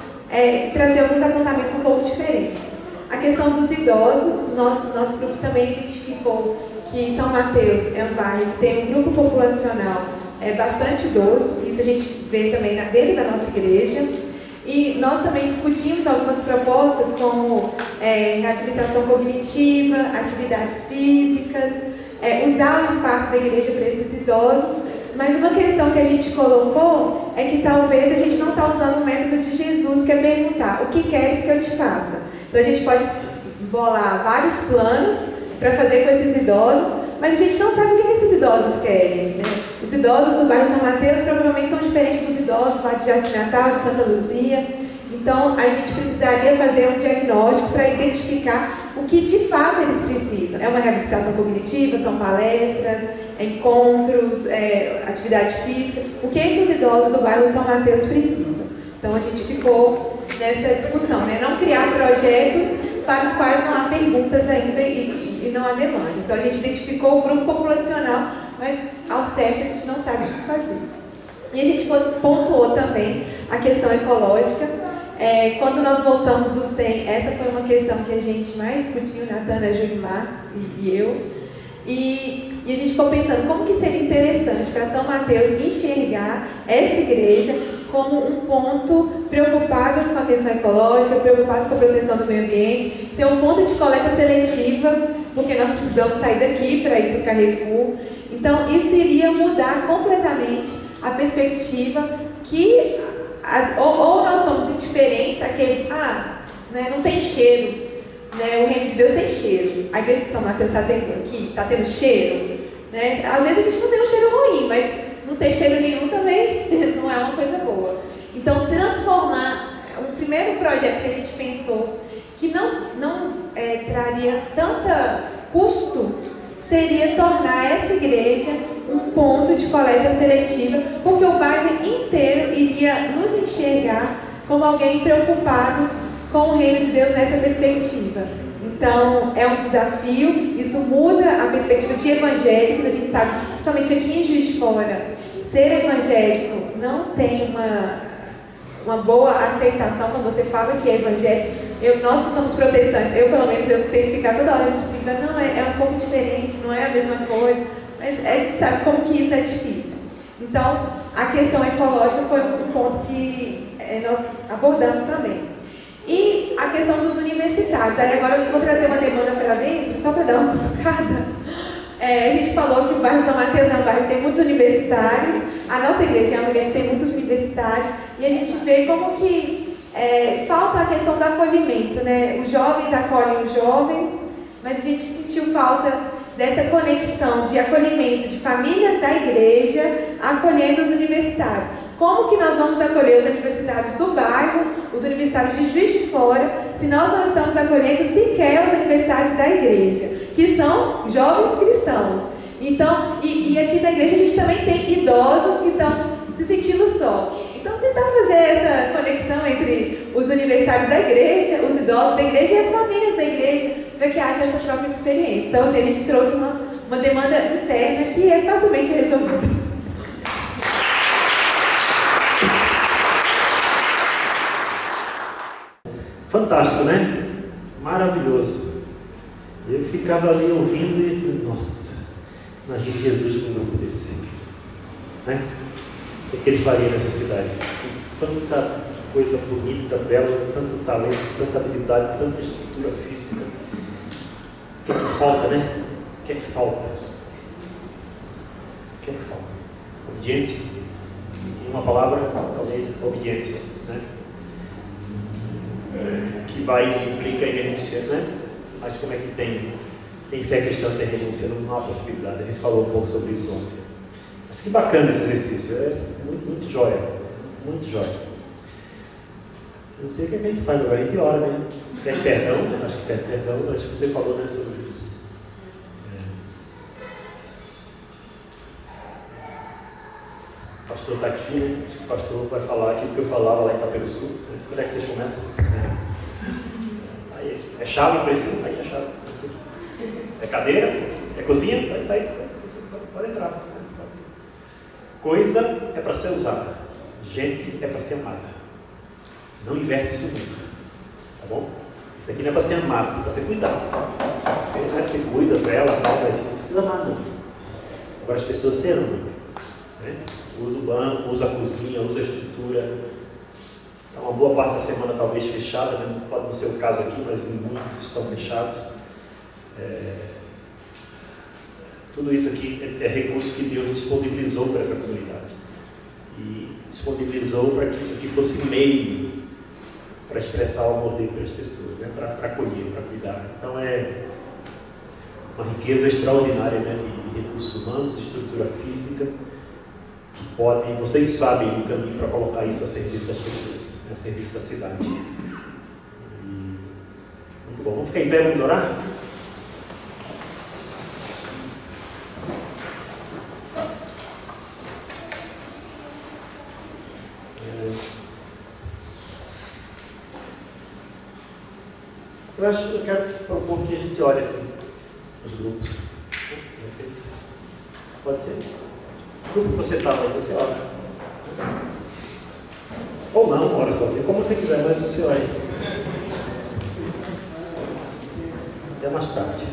trazer alguns apontamentos um pouco diferentes. A questão dos idosos, nosso grupo também identificou que São Mateus é um bairro que tem um grupo populacional bastante idoso, isso a gente vê também dentro da nossa igreja, e nós também discutimos algumas propostas como reabilitação cognitiva, atividades físicas, usar o espaço da igreja para esses idosos, mas uma questão que a gente colocou é que talvez a gente não está usando o método de Jesus, que é perguntar: o que queres que eu te faça? Então a gente pode bolar vários planos para fazer com esses idosos, mas a gente não sabe o que esses idosos querem, né? Os idosos do bairro São Mateus provavelmente são diferentes dos idosos lá de Jardim Natal, de Santa Luzia. Então a gente precisaria fazer um diagnóstico para identificar o que de fato eles precisam. É uma reabilitação cognitiva, são palestras, encontros, atividade física. O que os idosos do bairro São Mateus precisam? Então a gente ficou nessa discussão, né? Não criar projetos para os quais não há perguntas ainda e não há demanda. Então a gente identificou o grupo populacional, mas ao certo a gente não sabe o que fazer. E a gente pontuou também a questão ecológica. Quando nós voltamos do 100, essa foi uma questão que a gente mais discutiu, Natana, Júlio Marcos e eu. E a gente ficou pensando como que seria interessante para São Mateus enxergar essa igreja como um ponto preocupado com a questão ecológica, preocupado com a proteção do meio ambiente, ser um ponto de coleta seletiva, porque nós precisamos sair daqui para ir para o Carrefour. Então, isso iria mudar completamente a perspectiva que ou nós somos indiferentes àqueles, né, não tem cheiro, né, o reino de Deus tem cheiro, a igreja de São Mateus está tendo cheiro, né? Às vezes a gente não tem um cheiro ruim, mas não ter cheiro nenhum também não é uma coisa boa. Então, transformar, o primeiro projeto que a gente pensou que não traria tanto custo seria tornar essa igreja um ponto de coleta seletiva, porque o bairro inteiro iria nos enxergar como alguém preocupado com o reino de Deus nessa perspectiva. Então, é um desafio, isso muda a perspectiva de evangélicos. A gente sabe que, principalmente aqui em Juiz de Fora, ser evangélico não tem uma boa aceitação quando você fala que é evangélico. Nós que somos protestantes, eu pelo menos, eu tenho que ficar toda hora me explicando, não, é um pouco diferente, não é a mesma coisa, mas a gente sabe como que isso é difícil. Então, a questão ecológica foi um ponto que nós abordamos também. E a questão dos universitários. Aí agora eu vou trazer uma demanda para dentro, só para dar uma cutucada. A gente falou que o bairro São Mateus é um bairro que tem muitos universitários, a nossa igreja é uma igreja que tem muitos universitários, e a gente vê como que falta a questão do acolhimento, né? Os jovens acolhem os jovens, mas a gente sentiu falta dessa conexão de acolhimento de famílias da igreja acolhendo os universitários. Como que nós vamos acolher os universitários do bairro, os universitários de Juiz de Fora, se nós não estamos acolhendo sequer os universitários da igreja, que são jovens cristãos? Então, e aqui na igreja a gente também tem idosos que estão se sentindo só. Então, tentar fazer essa conexão entre os universitários da igreja, os idosos da igreja e as famílias da igreja, para que haja essa troca de experiência. Então, assim, a gente trouxe uma demanda interna que é facilmente resolvida. Fantástico, né? Maravilhoso. Eu ficava ali ouvindo e falei, nossa, imagine Jesus com um grupo desse. Né? O que ele faria nessa cidade? Tanta coisa bonita, bela, tanto talento, tanta habilidade, tanta estrutura física. O que é que falta, né? O que é que falta? O que é que falta? Obediência. Em uma palavra, talvez obediência, né? Que implica em renúncia, né? Mas como é que tem fé cristã sem renúncia? Não há possibilidade. A gente falou um pouco sobre isso ontem. Mas que bacana esse exercício, muito, muito jóia, muito jóia. Eu não sei o que a gente faz agora, a gente ora, né? Pede perdão, né? Acho que pede perdão, acho que você falou, né, sobre isso. O pastor está aqui, né? Acho que o pastor vai falar aquilo que eu falava lá em Itaperuçu. Né? Quando é que vocês começam? Aí, é chave, precisa? Aí é chave. É cadeira? É cozinha? Tá aí. Pode entrar. Coisa é para ser usada. Gente é para ser amada. Não inverte isso nunca. Tá bom? Isso aqui não é para ser amado, é para ser cuidado. Você cuida, zela, tal, mas você não precisa amar, não. Agora as pessoas se amam. Né? Usa o banco, usa a cozinha, usa a estrutura. Então, uma boa parte da semana talvez fechada, né? Não pode ser o caso aqui, mas muitos estão fechados. Tudo isso aqui é recurso que Deus disponibilizou para essa comunidade. E disponibilizou para que isso aqui fosse meio para expressar o amor dele para as pessoas, né? Para acolher, para cuidar. Então é uma riqueza extraordinária, né? De recursos humanos, de estrutura física, que podem, vocês sabem o caminho para colocar isso a serviço das pessoas, a serviço da cidade. Muito bom. Vamos ficar em pé, vamos orar? Eu quero propor que a gente olhe assim, os grupos. Pode ser? O grupo que você estava aí, você olha. Ou não, ora sozinho, como você quiser, mas você olha. Até mais tarde.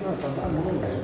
Não, tá na mão, velho.